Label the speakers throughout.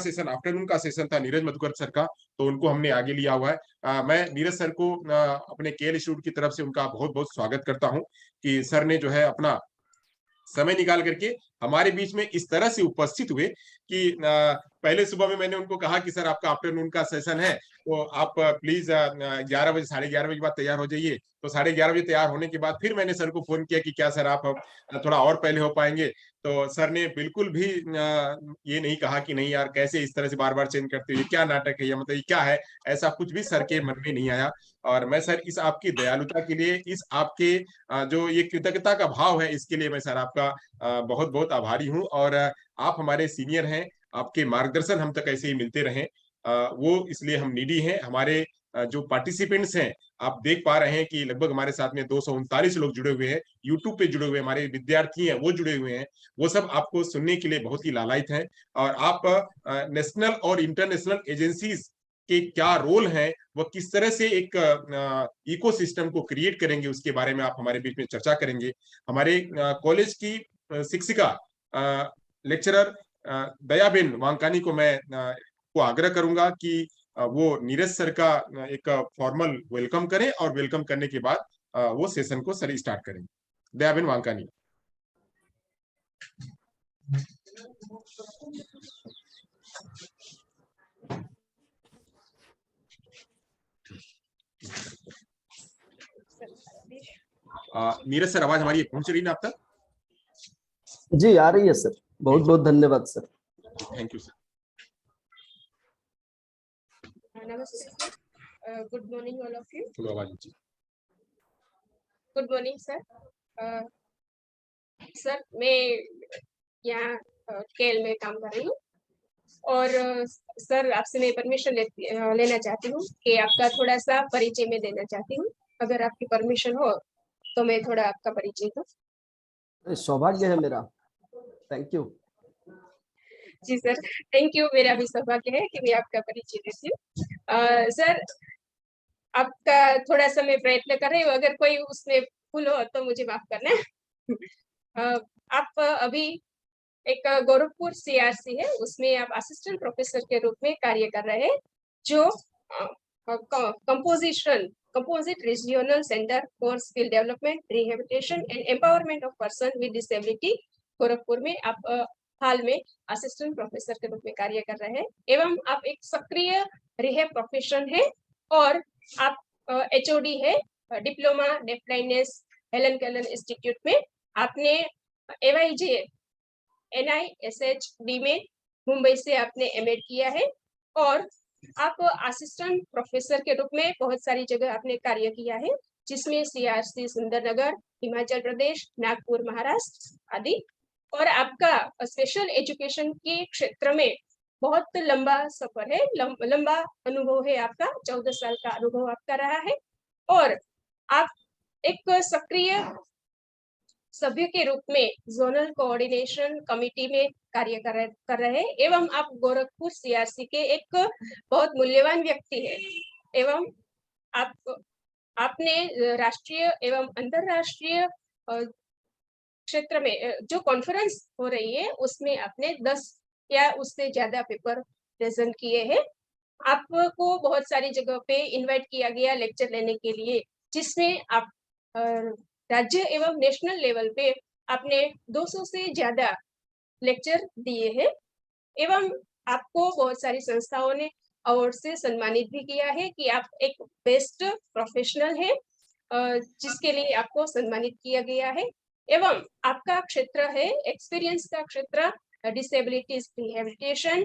Speaker 1: Session afternoon का session था Neeraj Madhukar sir का, तो उनको हमने आगे लिया हुआ है। मैं नीरज सर को अपने केएल इंस्टीट्यूट की तरफ से उनका बहुत-बहुत स्वागत करता हूँ कि सर ने जो है अपना समय निकाल करके हमारे बीच में इस तरह से उपस्थित हुए कि पहले सुबह में मैंने उनको कहा कि सर आपका आफ्टरनून का सेशन है, तो आप प्लीज 11 बजे 11:30 बजे के बाद तैयार हो जाइए। तो 11:30 बजे तैयार होने के बाद फिर मैंने सर को फोन किया कि क्या सर आप थोड़ा और पहले हो पाएंगे। तो सर ने बिल्कुल भी ये नहीं कहा कि नहीं यार कैसे इस तरह से बार बार चेंज करते हो, ये क्या नाटक है, या मतलब ये क्या है, ऐसा कुछ भी सर के मन में नहीं आया। और मैं सर इस आपकी दयालुता के लिए, इस आपके जो ये कृतज्ञता का भाव है, इसके लिए मैं सर आपका बहुत बहुत आभारी हूँ। और आप हमारे सीनियर हैं, आपके मार्गदर्शन हम तक ऐसे ही मिलते रहें, वो इसलिए हम नीडी हैं। हमारे जो पार्टिसिपेंट्स हैं, आप देख पा रहे हैं कि लगभग हमारे साथ में 239 लोग जुड़े हुए हैं, यूट्यूब पे जुड़े हुए हमारे विद्यार्थी हैं वो जुड़े हुए हैं, वो सब आपको सुनने के लिए बहुत ही लालायित हैं। और आप नेशनल और इंटरनेशनल एजेंसीज के क्या रोल है, वह किस तरह से एक इकोसिस्टम को क्रिएट करेंगे, उसके बारे में आप हमारे बीच में चर्चा करेंगे। हमारे कॉलेज की शिक्षिका लेक्चरर दयाबेन वांकानी को मैं को आग्रह करूंगा कि वो नीरज सर का एक फॉर्मल वेलकम करें, और वेलकम करने के बाद वो सेशन को सर स्टार्ट करेंगे। दयाबेन वांकानी। नीरज सर, आवाज हमारी पहुंच रही है ना आप तक?
Speaker 2: जी आ रही है सर, बहुत बहुत धन्यवाद सर।
Speaker 1: Thank you sir.
Speaker 3: नमस्ते, good morning all of you.
Speaker 1: Good
Speaker 3: morning sir. Sir मैं यहाँ केएल में काम कर रही हूँ, और सर आपसे मैं परमिशन लेना चाहती हूँ कि आपका थोड़ा सा परिचय मैं देना चाहती हूँ, अगर आपकी परमिशन हो तो मैं थोड़ा आपका परिचय दूँ।
Speaker 2: सौभाग्य है मेरा, थैंक यू।
Speaker 3: जी सर, थैंक यू। मेरा भी सौभाग्य है कि मैं आपका परिचय देती हूँ। सर आपका थोड़ा सा मैं प्रयत्न कर रही हूँ, अगर कोई उसमें भूल हो तो मुझे माफ करना। आप अभी एक गोरखपुर सीआरसी है, उसमें आप असिस्टेंट प्रोफेसर के रूप में कार्य कर रहे हैं, जो composite regional centre for skill development, rehabilitation and empowerment of person with disability Gorakhpur में आप हाल में असिस्टेंट प्रोफेसर के रूप में कार्य कर रहे हैं, एवं आप एक सक्रिय रिहेब प्रोफेशन है, और आप एचओडी है diploma deaf blindness Helen Keller institute में। आपने एवाईजे NISHD में मुंबई से आपने एमएड किया है, और आप असिस्टेंट प्रोफेसर के रूप में बहुत सारी जगह आपने कार्य किया है, जिसमें सीआरसी सुंदरनगर हिमाचल प्रदेश, नागपुर महाराष्ट्र आदि। और आपका स्पेशल एजुकेशन के क्षेत्र में बहुत लंबा सफर है, लंबा अनुभव है आपका, 14 साल का अनुभव आपका रहा है, और आप एक सक्रिय सभ्य के रूप में जोनल कोऑर्डिनेशन कमिटी में कार्य कर रहे हैं, एवं आप गोरखपुर सीआरसी के एक बहुत मूल्यवान व्यक्ति है, एवं आपने राष्ट्रीय एवं अंतरराष्ट्रीय क्षेत्र में जो कॉन्फ्रेंस हो रही है उसमें आपने 10 या उससे ज्यादा पेपर प्रेजेंट किए हैं। आपको बहुत सारी जगह पे इनवाइट किया गया लेक्चर लेने के लिए, जिसमें आप राज्य एवं नेशनल लेवल पे आपने 200 से ज्यादा लेक्चर दिए हैं, एवं आपको बहुत सारी संस्थाओं ने अवार्ड से सम्मानित भी किया है कि आप एक बेस्ट प्रोफेशनल है, जिसके लिए आपको सम्मानित किया गया है। एवं आपका क्षेत्र है एक्सपीरियंस का क्षेत्र डिसेबिलिटीज रिहेबिलिटेशन,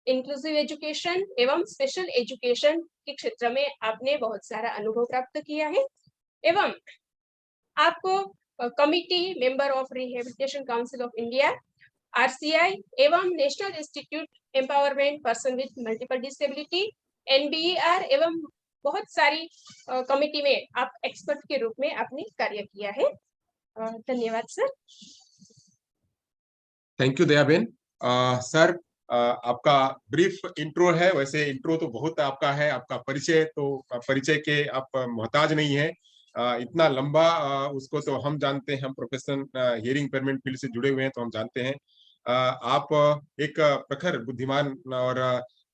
Speaker 3: इंक्लूसिव एजुकेशन एवं स्पेशल एजुकेशन के क्षेत्र में आपने बहुत सारा अनुभव प्राप्त किया है, एवं आपको committee member of rehabilitation council of India RCI एवं national institute empowerment person with multiple disability NBER एवं बहुत सारी कमिटी में आप एक्सपर्ट के रूप में आपने कार्य किया है। धन्यवाद sir.
Speaker 1: Thank you Dayaben. Sir आपका ब्रीफ इंट्रो है, वैसे इंट्रो तो बहुत आपका है, आपका परिचय तो परिचय के आप मोहताज नहीं है, इतना लंबा उसको तो हम जानते हैं, हम प्रोफेशनल हियरिंग इम्पेयरमेंट फील्ड से जुड़े हुए हैं तो हम जानते हैं। आप एक प्रखर बुद्धिमान और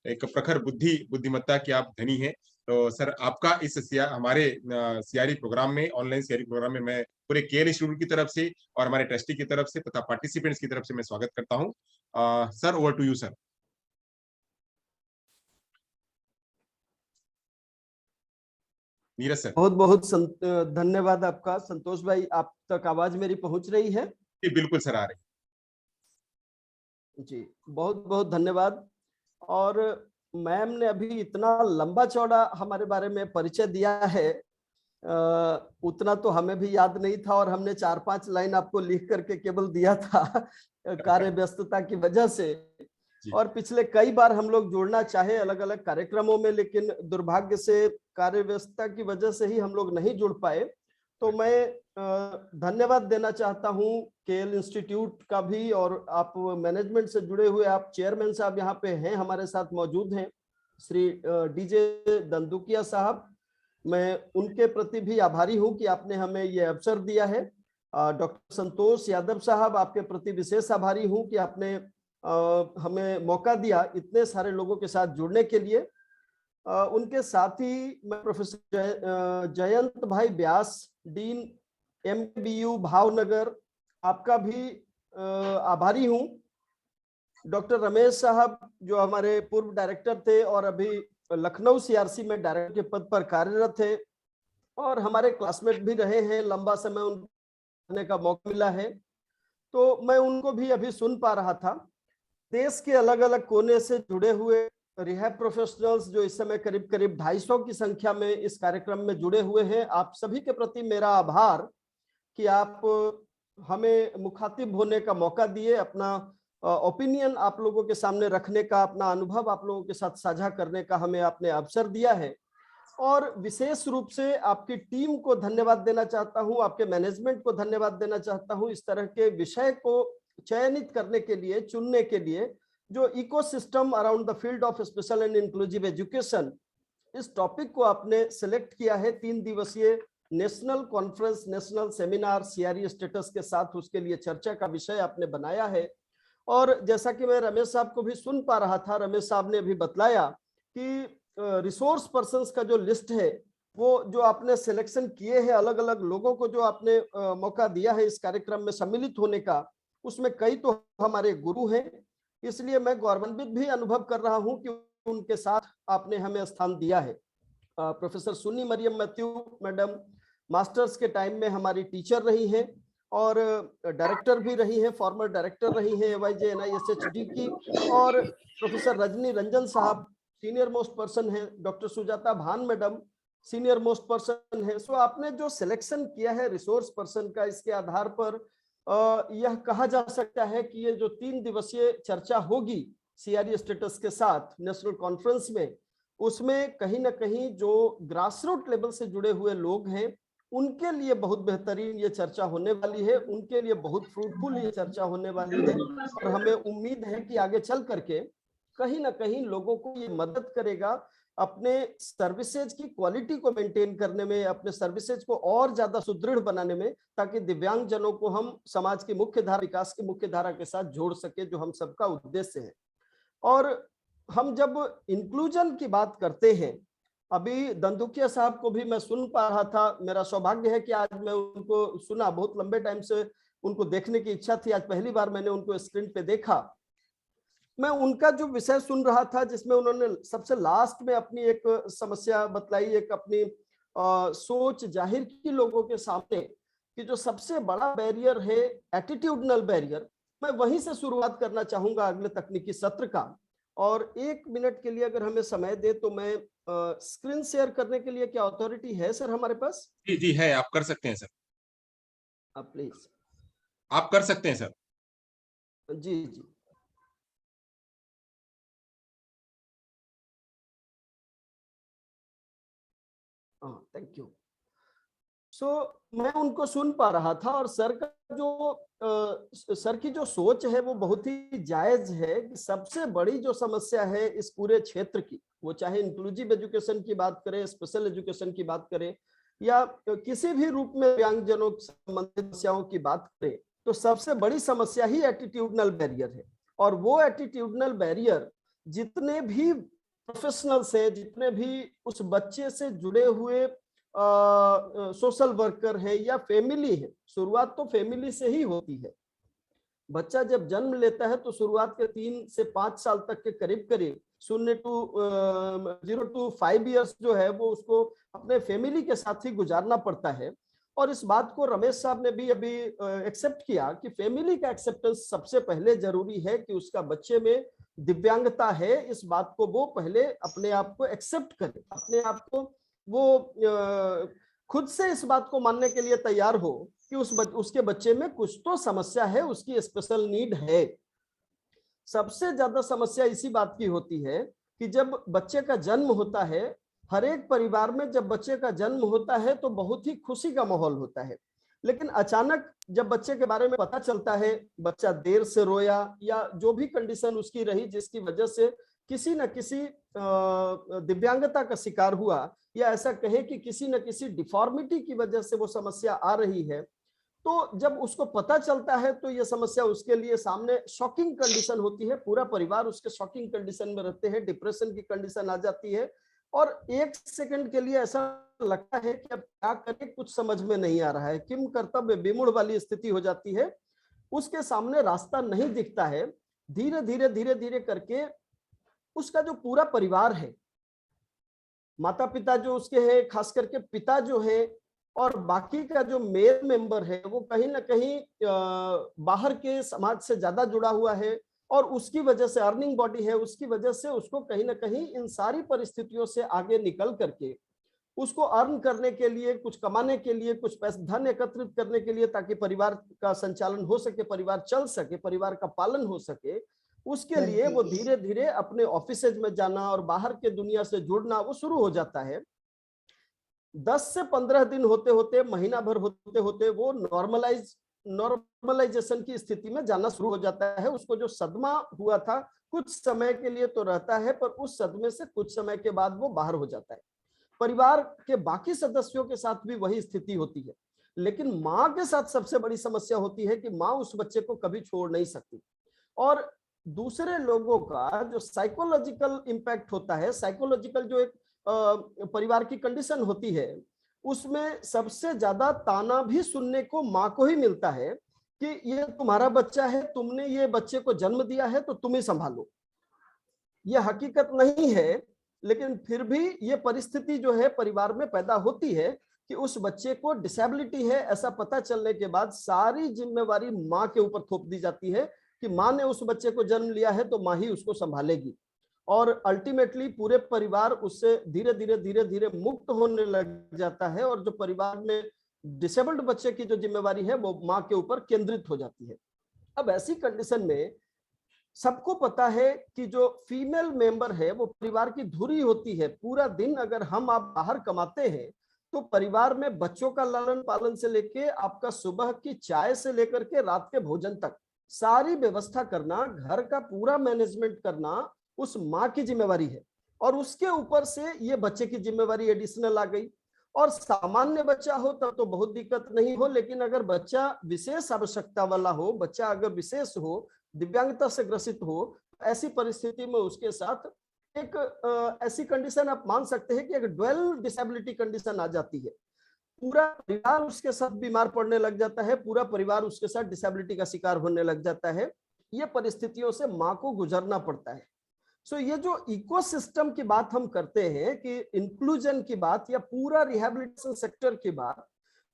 Speaker 1: एक प्रखर बुद्धिमत्ता की आप धनी हैं। तो सर आपका इस हमारे सीआरई प्रोग्राम में, ऑनलाइन सीआरई प्रोग्राम में मैं पूरे केएल इंस्टीट्यूट की तरफ से और हमारे ट्रस्टी की तरफ से तथा पार्टिसिपेंट्स की तरफ से मैं स्वागत करता हूँ। Sir over to you sir. Neeraj sir.
Speaker 2: बहुत बहुत धन्यवाद आपका संतोष भाई। आप तक आवाज मेरी पहुंच रही है?
Speaker 1: जी बिल्कुल सर, आ रही।
Speaker 2: जी बहुत बहुत धन्यवाद। और मैम ने अभी इतना लंबा चौड़ा हमारे बारे में परिचय दिया है, उतना तो हमें भी याद नहीं था, और हमने 4-5 लाइन आपको लिख करके केवल दिया था कार्य व्यस्तता की वजह से। और पिछले कई बार हम लोग जुड़ना चाहे अलग अलग कार्यक्रमों में, लेकिन दुर्भाग्य से कार्य व्यस्तता की वजह से ही हम लोग नहीं जुड़ पाए। तो मैं धन्यवाद देना चाहता हूं केएल इंस्टीट्यूट का भी, और आप मैनेजमेंट से जुड़े हुए आप चेयरमैन साहब यहाँ पे हैं, हमारे साथ मौजूद हैं, श्री डीजे दंदुकिया साहब। मैं उनके प्रति भी आभारी हूं कि आपने हमें ये अवसर दिया है। डॉक्टर संतोष यादव साहब, आपके प्रति विशेष आभारी हूं कि आपने हमें मौका दिया इतने सारे लोगों के साथ जुड़ने के लिए। उनके साथ ही मैं प्रोफेसर जयंत भाई व्यास, डीन एमबीयू भावनगर, आपका भी आभारी हूं। डॉक्टर रमेश साहब जो हमारे पूर्व डायरेक्टर थे और अभी लखनऊ सीआरसी में डायरेक्टर के पद पर कार्यरत थे, और हमारे क्लासमेट भी रहे हैं, लंबा समय उनने का मौका मिला है। तो मैं उनको भी अभी सुन पा रहा था। देश के अलग अलग कोने से जुड़े हुए रिहैब प्रोफेशनल्स जो इस समय करीब करीब 250 की संख्या में इस कार्यक्रम में जुड़े हुए हैं, आप सभी के प्रति मेरा आभार कि आप हमें मुखातिब होने का मौका दिए, अपना ओपिनियन आप लोगों के सामने रखने का, अपना अनुभव आप लोगों के साथ साझा करने का हमें आपने अवसर दिया है। और विशेष रूप से आपकी टीम को धन्यवाद देना चाहता हूं, आपके मैनेजमेंट को धन्यवाद देना चाहता हूं, इस तरह के विषय को चयनित करने के लिए, चुनने के लिए, जो ecosystem around the field of special and inclusive education, इस टॉपिक को आपने सिलेक्ट किया है। 3 दिवसीय national conference, national seminar CRE status के साथ उसके लिए चर्चा का विषय आपने बनाया है। और जैसा कि मैं रमेश साहब को भी सुन पा रहा था, रमेश साहब ने भी बतलाया कि रिसोर्स पर्सन्स का जो लिस्ट है, वो जो आपने सिलेक्शन किए हैं, अलग अलग लोगों को जो आपने मौका दिया है इस कार्यक्रम में सम्मिलित होने का, उसमें कई तो हमारे गुरु हैं। इसलिए मैं गौरवान्वित भी अनुभव कर रहा हूं कि उनके साथ आपने हमें स्थान दिया है। Professor Sunny Mariam Mathew madam masters के टाइम में हमारी टीचर रही हैं और डायरेक्टर भी रही हैं, फॉर्मर डायरेक्टर रही हैं AYJ NISHD की। और प्रोफेसर रजनी रंजन साहब सीनियर मोस्ट पर्सन है, डॉक्टर सुजाता भान मैडम सीनियर मोस्ट पर्सन है। सो आपने जो सिलेक्शन किया है रिसोर्स पर्सन का, इसके आधार पर यह कहा जा सकता है कि ये जो 3 दिवसीय चर्चा होगी सीआरई स्टेटस के साथ नेशनल कॉन्फ्रेंस में, उसमें कहीं ना कहीं जो ग्रासरूट लेवल से जुड़े हुए लोग हैं उनके लिए बहुत बेहतरीन ये चर्चा होने वाली है, उनके लिए बहुत फ्रूटफुल ये चर्चा होने वाली है। और हमें उम्मीद है कि आगे चल करके कहीं ना कहीं लोगों को ये मदद करेगा अपने सर्विसेज की क्वालिटी को मेंटेन करने में, अपने सर्विसेज को और ज्यादा सुदृढ़ बनाने में, ताकि दिव्यांग जनों को हम समाज की मुख्य धारा, विकास की मुख्य धारा के साथ जोड़ सके, जो हम सबका उद्देश्य है। और हम जब इंक्लूजन की बात करते हैं, अभी दंदुकिया साहब को भी मैं सुन पा रहा था, मेरा सौभाग्य है कि आज मैं उनको सुना, बहुत लंबे टाइम से उनको देखने की इच्छा थी, आज पहली बार मैंने उनको स्क्रीन पे देखा। मैं उनका जो विषय सुन रहा था जिसमें उन्होंने सबसे लास्ट में अपनी एक समस्या बतलाई, एक अपनी सोच जाहिर की लोगों के सामने, कि जो सबसे बड़ा बैरियर है एटीट्यूडनल बैरियर, मैं वहीं से शुरुआत करना चाहूंगा अगले तकनीकी सत्र का। और 1 मिनट के लिए अगर हमें समय दे तो मैं स्क्रीन शेयर करने के लिए, क्या अथॉरिटी है सर हमारे पास?
Speaker 1: जी जी है, आप कर सकते हैं सर।
Speaker 2: आप प्लीज।
Speaker 1: आप कर सकते हैं सर।
Speaker 2: जी जी। Thank you. सो मैं उनको सुन पा रहा था, और सर का जो सर की जो सोच है वो बहुत ही जायज है कि सबसे बड़ी जो समस्या है इस पूरे क्षेत्र की, वो चाहे इंक्लूसिव एजुकेशन की बात करें, स्पेशल एजुकेशन की बात करें, या किसी भी रूप में दिव्यांगजनों से संबंधित समस्याओं की बात करें, तो सबसे बड़ी समस्या ही एटीट्यूडनल बैरियर है। और वो एटीट्यूडनल बैरियर जितने भी प्रोफेशनल्स हैं, जितने भी उस बच्चे से जुड़े हुए सोशल वर्कर है या फैमिली है, शुरुआत तो फैमिली से ही होती है। बच्चा जब जन्म लेता है तो शुरुआत के 3 से 5 साल तक के करीब करीब 0 to 5 इयर्स जो है वो उसको अपने फैमिली के साथ ही गुजारना पड़ता है। और इस बात को रमेश साहब ने भी अभी एक्सेप्ट किया कि फैमिली का एक्सेप्टेंस सबसे पहले जरूरी है, कि उसका बच्चे में दिव्यांगता है, इस बात को वो पहले अपने आप को एक्सेप्ट करे, अपने आप को वो खुद से इस बात को मानने के लिए तैयार हो कि उसके बच्चे में कुछ तो समस्या है, उसकी स्पेशल नीड है। सबसे ज्यादा समस्या इसी बात की होती है कि जब बच्चे का जन्म होता है, हर एक परिवार में जब बच्चे का जन्म होता है तो बहुत ही खुशी का माहौल होता है, लेकिन अचानक जब बच्चे के बारे में पता चलता है, बच्चा देर से रोया या जो भी कंडीशन उसकी रही जिसकी वजह से किसी न किसी दिव्यांगता का शिकार हुआ, या ऐसा कहे कि किसी न किसी डिफॉर्मिटी की वजह से वो समस्या आ रही है, तो जब उसको पता चलता है तो ये समस्या उसके लिए सामने शॉकिंग कंडीशन होती है। पूरा परिवार उसके शॉकिंग कंडीशन में रहते हैं, डिप्रेशन की कंडीशन आ जाती है और 1 सेकंड के लिए ऐसा लगता है कि अब क्या करें, कुछ समझ में नहीं आ रहा है, किम कर्तव्य विमूढ़ वाली स्थिति हो जाती है। उसके सामने रास्ता नहीं दिखता है। धीरे धीरे धीरे धीरे करके उसका जो पूरा परिवार है, माता पिता जो उसके हैं, खास करके पिता जो है, और बाकी का जो मेल मेंबर है, वो कहीं ना कहीं बाहर के समाज से ज्यादा जुड़ा हुआ है और उसकी वजह से अर्निंग बॉडी है, उसकी वजह से उसको कहीं ना कहीं इन सारी परिस्थितियों से आगे निकल करके उसको अर्न करने के लिए, कुछ कमाने के लिए, कुछ पैसे धन एकत्रित करने के लिए, ताकि परिवार का संचालन हो सके, परिवार चल सके, परिवार का पालन हो सके, उसके लिए वो धीरे धीरे अपने ऑफिसेज में जाना और बाहर के दुनिया से जुड़ना वो शुरू हो जाता है। 10 से 15 दिन होते होते, महीना भर होते होते वो नॉर्मलाइजेशन की स्थिति में जाना शुरू हो जाता है। उसको जो सदमा हुआ था कुछ समय के लिए तो रहता है, पर उस सदमे से कुछ समय के बाद वो बाहर हो जाता है। परिवार के बाकी सदस्यों के साथ भी वही स्थिति होती है, लेकिन माँ के साथ सबसे बड़ी समस्या होती है कि माँ उस बच्चे को कभी छोड़ नहीं सकती। और दूसरे लोगों का जो साइकोलॉजिकल इम्पैक्ट होता है, साइकोलॉजिकल जो एक परिवार की कंडीशन होती है, उसमें सबसे ज्यादा ताना भी सुनने को माँ को ही मिलता है कि ये तुम्हारा बच्चा है, तुमने ये बच्चे को जन्म दिया है तो तुम ही संभालो। ये हकीकत नहीं है, लेकिन फिर भी ये परिस्थिति जो है परिवार में पैदा होती है कि उस बच्चे को डिसेबिलिटी है, ऐसा पता चलने के बाद सारी जिम्मेवारी माँ के ऊपर थोप दी जाती है कि माँ ने उस बच्चे को जन्म लिया है तो माँ ही उसको संभालेगी। और अल्टीमेटली पूरे परिवार उससे धीरे धीरे धीरे धीरे मुक्त होने लग जाता है, और जो परिवार में डिसेबल्ड बच्चे की जो जिम्मेवारी है वो माँ के ऊपर केंद्रित हो जाती है। अब ऐसी कंडीशन में सबको पता है कि जो फीमेल मेंबर है वो परिवार की धुरी होती है। पूरा दिन अगर हम आप बाहर कमाते हैं तो परिवार में बच्चों का लालन पालन से लेके आपका सुबह की चाय से लेकर के रात के भोजन तक सारी व्यवस्था करना, घर का पूरा मैनेजमेंट करना उस माँ की जिम्मेवारी है। और उसके ऊपर से ये बच्चे की जिम्मेवारी एडिशनल आ गई। और सामान्य बच्चा हो तब तो बहुत दिक्कत नहीं हो, लेकिन अगर बच्चा विशेष आवश्यकता वाला हो, बच्चा अगर विशेष हो, दिव्यांगता से ग्रसित हो, ऐसी परिस्थिति में उसके साथ एक ऐसी कंडीशन आप मान सकते हैं कि एक ड्वेल डिसेबिलिटी कंडीशन आ जाती है। पूरा परिवार उसके साथ बीमार पड़ने लग जाता है, पूरा परिवार उसके साथ डिसेबिलिटी का शिकार होने लग जाता है। ये परिस्थितियों से माँ को गुजरना पड़ता है। सो ये जो इकोसिस्टम की बात हम करते हैं कि इंक्लूजन की बात या पूरा रिहैबिलिटेशन सेक्टर की बात,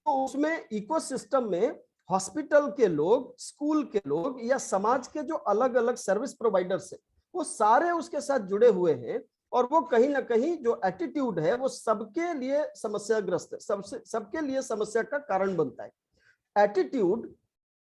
Speaker 2: तो उसमें इकोसिस्टम में हॉस्पिटल के लोग, स्कूल के लोग या समाज के जो अलग अलग सर्विस प्रोवाइडर्स है वो सारे उसके साथ जुड़े हुए हैं। और वो कहीं ना कहीं जो एटीट्यूड है वो सबके लिए समस्याग्रस्त है, सबके लिए समस्या का कारण बनता है। एटीट्यूड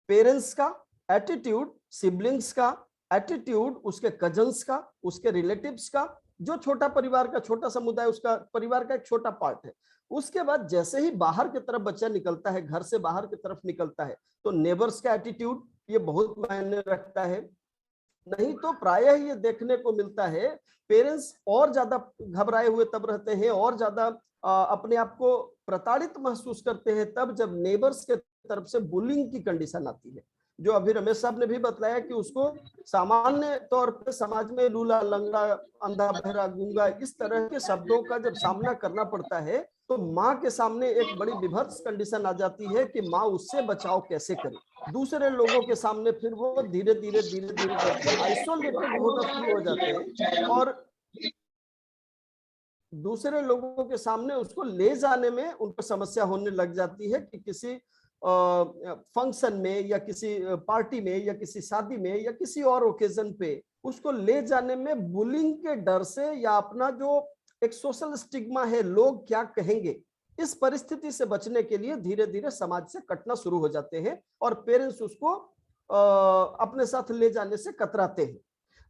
Speaker 2: पेरेंट्स का, एटीट्यूड सिबलिंग्स का, एटीट्यूड उसके कजन्स का, उसके रिलेटिव्स का, जो छोटा परिवार का छोटा समुदाय उसका परिवार का एक छोटा पार्ट है। उसके बाद जैसे ही बाहर की तरफ बच्चा निकलता है, घर से बाहर की तरफ निकलता है, तो नेबर्स का एटीट्यूड ये बहुत मायने रखता है। नहीं तो प्रायः ये देखने को मिलता है पेरेंट्स और ज्यादा घबराए हुए तब रहते हैं, और ज्यादा अपने आप को प्रताड़ित महसूस करते हैं तब जब नेबर्स के तरफ से बुलिंग की कंडीशन आती है। जो अभी रमेश साहब ने भी बताया कि उसको सामान्य तौर पर समाज में लूला, लंगड़ा, अंधा, बहरा, गूंगा इस तरह के शब्दों का जब सामना करना पड़ता है तो माँ के सामने एक बड़ी विभत्स कंडीशन आ जाती है कि माँ उससे बचाव कैसे करे। दूसरे लोगों के सामने फिर वो धीरे धीरे करके आइसोलेटेड होना शुरू हो जाते हैं और दूसरे लोगों के सामने उसको ले जाने में उनको समस्या होने लग जाती है कि किसी फंक्शन में या किसी पार्टी में या किसी शादी में या किसी और ओकेजन पे उसको ले जाने में बुलिंग के डर से या अपना जो एक सोशल स्टिग्मा है, लोग क्या कहेंगे, इस परिस्थिति से बचने के लिए धीरे धीरे समाज से कटना शुरू हो जाते हैं और पेरेंट्स उसको अपने साथ ले जाने से कतराते हैं।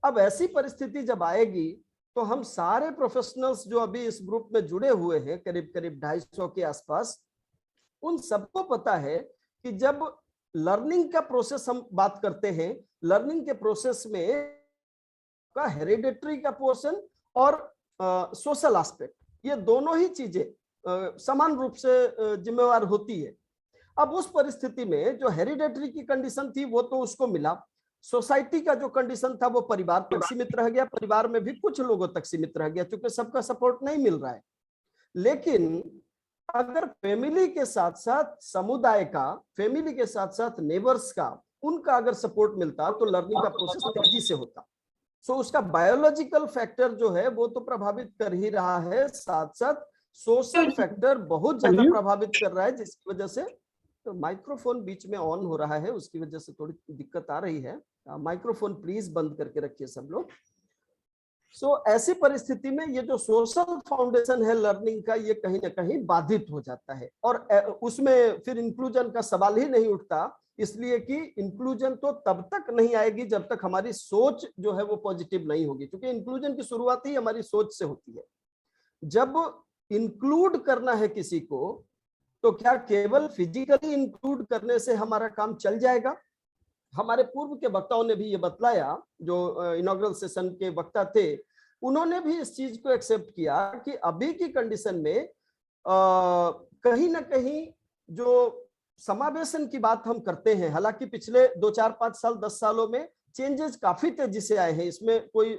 Speaker 2: अब ऐसी परिस्थिति जब आएगी तो हम सारे प्रोफेशनल्स जो अभी इस ग्रुप में जुड़े हुए हैं, करीब करीब 250 के आसपास, उन सबको पता है कि जब लर्निंग का प्रोसेस हम बात करते हैं, लर्निंग के प्रोसेस में का हेरिडेटरी का पोर्शन और सोशल एस्पेक्ट, ये दोनों ही चीजें समान रूप से जिम्मेवार होती है। अब उस परिस्थिति में जो हेरिडेटरी की कंडीशन थी वो तो उसको मिला, सोसाइटी का जो कंडीशन था वो परिवार तक सीमित रह गया, परिवार में भी कुछ लोगों तक सीमित रह गया क्योंकि सबका सपोर्ट नहीं मिल रहा है। लेकिन अगर फैमिली के साथ साथ समुदाय का, फैमिली के साथ साथ नेबर्स का, उनका अगर सपोर्ट मिलता तो लर्निंग का प्रोसेस तेजी से होता। सो उसका बायोलॉजिकल फैक्टर जो है वो तो प्रभावित कर ही रहा है, साथ साथ सोशल फैक्टर बहुत ज्यादा प्रभावित कर रहा है, जिसकी वजह से तो माइक्रोफोन बीच में ऑन हो रहा है, उसकी वजह से थोड़ी दिक्कत आ रही है। माइक्रोफोन प्लीज बंद करके रखिए सब लोग। सो ऐसी परिस्थिति में ये जो सोशल फाउंडेशन है लर्निंग का, ये कहीं ना कहीं बाधित हो जाता है और उसमें फिर इंक्लूजन का सवाल ही नहीं उठता, इसलिए कि इंक्लूजन तो तब तक नहीं आएगी जब तक हमारी सोच जो है वो पॉजिटिव नहीं होगी, क्योंकि इंक्लूजन की शुरुआत ही हमारी सोच से होती है। जब इंक्लूड करना है किसी को तो क्या केवल फिजिकली इंक्लूड करने से हमारा काम चल जाएगा? हमारे पूर्व के वक्ताओं ने भी ये बतलाया, जो इनॉग्रल सेशन के वक्ता थे उन्होंने भी इस चीज को एक्सेप्ट किया कि अभी की कंडीशन में कहीं ना कहीं जो समावेशन की बात हम करते हैं, हालांकि पिछले 2, 4, 5 साल 10 सालों में चेंजेस काफी तेजी से आए हैं, इसमें कोई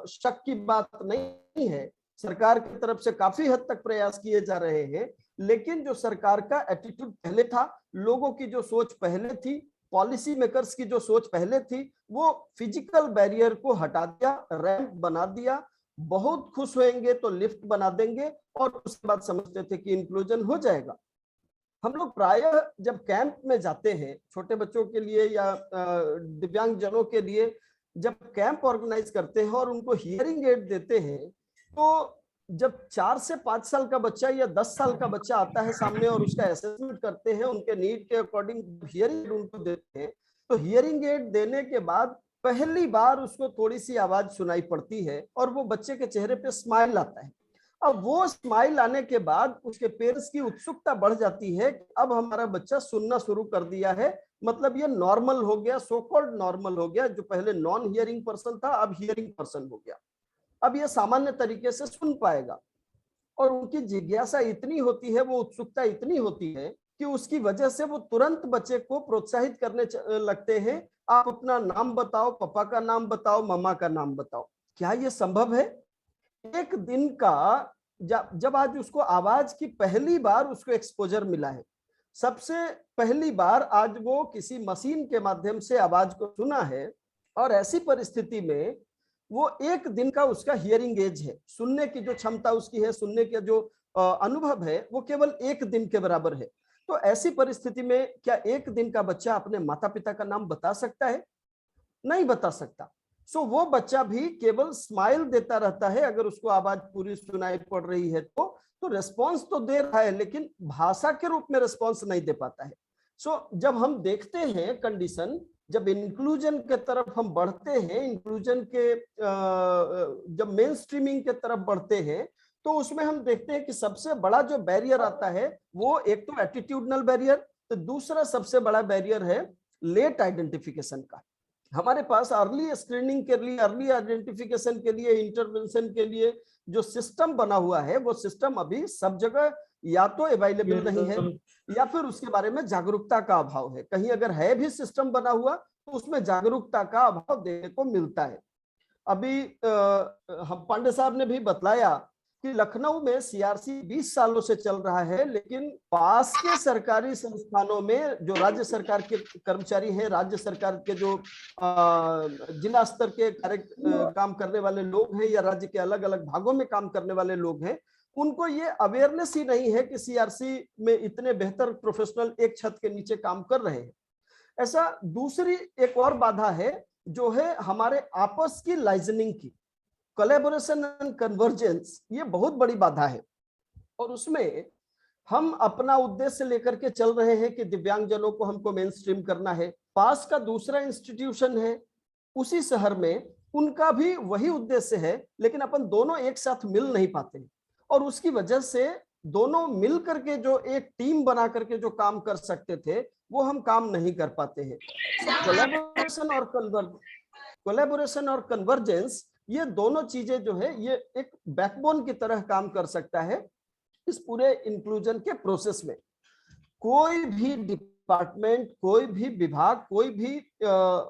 Speaker 2: शक की बात नहीं है। सरकार की तरफ से काफी हद तक प्रयास किए जा रहे हैं, लेकिन जो सरकार का एटीट्यूड पहले था, लोगों की जो सोच पहले थी, पॉलिसी मेकर्स की जो सोच पहले थी, वो फिजिकल बैरियर को हटा दिया, रैंप बना दिया, बहुत खुश होंगे तो लिफ्ट बना देंगे और उसके बाद समझते थे कि इंक्लूजन हो जाएगा। हम लोग प्रायः जब कैंप में जाते हैं छोटे बच्चों के लिए या दिव्यांग जनों के लिए, जब कैंप ऑर्गेनाइज करते हैं और उनको हियरिंग एड देते हैं, तो जब 4 से 5 साल का बच्चा या 10 साल का बच्चा आता है सामने और उसका असेसमेंट करते हैं, उनके नीड के अकॉर्डिंग हियरिंग एड उनको देते हैं, तो हियरिंग एड देने के बाद पहली बार उसको थोड़ी सी आवाज सुनाई पड़ती है और वो बच्चे के चेहरे पे स्माइल आता है। अब वो स्माइल आने के बाद उसके पेरेंट्स की उत्सुकता बढ़ जाती है कि अब हमारा बच्चा सुनना शुरू कर दिया है, मतलब ये नॉर्मल हो गया, सो कॉल्ड नॉर्मल हो गया, जो पहले नॉन हियरिंग पर्सन था अब हियरिंग पर्सन हो गया, अब ये सामान्य तरीके से सुन पाएगा। और उनकी जिज्ञासा इतनी होती है, वो उत्सुकता इतनी होती है कि उसकी वजह से वो तुरंत बच्चे को प्रोत्साहित करने लगते हैं, आप अपना नाम बताओ, पापा का नाम बताओ, मम्मा का नाम बताओ। क्या ये संभव है? एक दिन का जब आज उसको आवाज की पहली बार उसको एक्सपोजर मिला है, सबसे पहली बार आज वो किसी मशीन के माध्यम से आवाज को सुना है, और ऐसी परिस्थिति में वो एक दिन का उसका हियरिंग एज है, सुनने की जो क्षमता उसकी है, सुनने का जो अनुभव है वो केवल एक दिन के बराबर है। तो ऐसी परिस्थिति में क्या एक दिन का बच्चा अपने माता पिता का नाम बता सकता है? नहीं बता सकता। सो वो बच्चा भी केवल स्माइल देता रहता है, अगर उसको आवाज पूरी सुनाई पड़ रही है तो रेस्पॉन्स तो दे रहा है, लेकिन भाषा के रूप में रेस्पॉन्स नहीं दे पाता है। सो जब हम देखते हैं कंडीशन, जब इंक्लूजन के तरफ हम बढ़ते हैं, इंक्लूजन के जब मेन स्ट्रीमिंग के तरफ बढ़ते हैं, तो उसमें हम देखते हैं कि सबसे बड़ा जो बैरियर आता है वो एक तो एटीट्यूडनल बैरियर, तो दूसरा सबसे बड़ा बैरियर है लेट आइडेंटिफिकेशन का। हमारे पास अर्ली स्क्रीनिंग के लिए, अर्ली आइडेंटिफिकेशन के लिए, इंटरवेंशन के लिए जो सिस्टम बना हुआ है, वो सिस्टम अभी सब जगह या तो अवेलेबल नहीं है या फिर उसके बारे में जागरूकता का अभाव है। कहीं अगर है भी सिस्टम बना हुआ तो उसमें जागरूकता का अभाव देखने को मिलता है। अभी हम पांडे साहब ने भी बतलाया कि लखनऊ में सीआरसी 20 सालों से चल रहा है, लेकिन पास के सरकारी संस्थानों में जो राज्य सरकार के कर्मचारी हैं, राज्य सरकार के जो जिला स्तर के काम करने वाले लोग हैं या राज्य के अलग अलग भागों में काम करने वाले लोग हैं, उनको ये अवेयरनेस ही नहीं है कि सीआरसी में इतने बेहतर प्रोफेशनल एक छत के नीचे काम कर रहे हैं। ऐसा दूसरी एक और बाधा है जो है हमारे आपस की लाइजनिंग की, कोलैबोरेशन एंड कन्वर्जेंस, ये बहुत बड़ी बाधा है। और उसमें हम अपना उद्देश्य लेकर के चल रहे हैं कि दिव्यांगजनों को हमको मेन स्ट्रीम करना है। पास का दूसरा इंस्टीट्यूशन है उसी शहर में, उनका भी वही उद्देश्य है, लेकिन अपन दोनों एक साथ मिल नहीं पाते और उसकी वजह से दोनों मिल करके जो एक टीम बना करके जो काम कर सकते थे वो हम काम नहीं कर पाते हैं। कोलैबोरेशन और कन्वर्जेंस, ये दोनों चीजें जो है ये एक बैकबोन की तरह काम कर सकता है इस पूरे इंक्लूजन के प्रोसेस में। कोई भी डिपार्टमेंट, कोई भी विभाग, कोई भी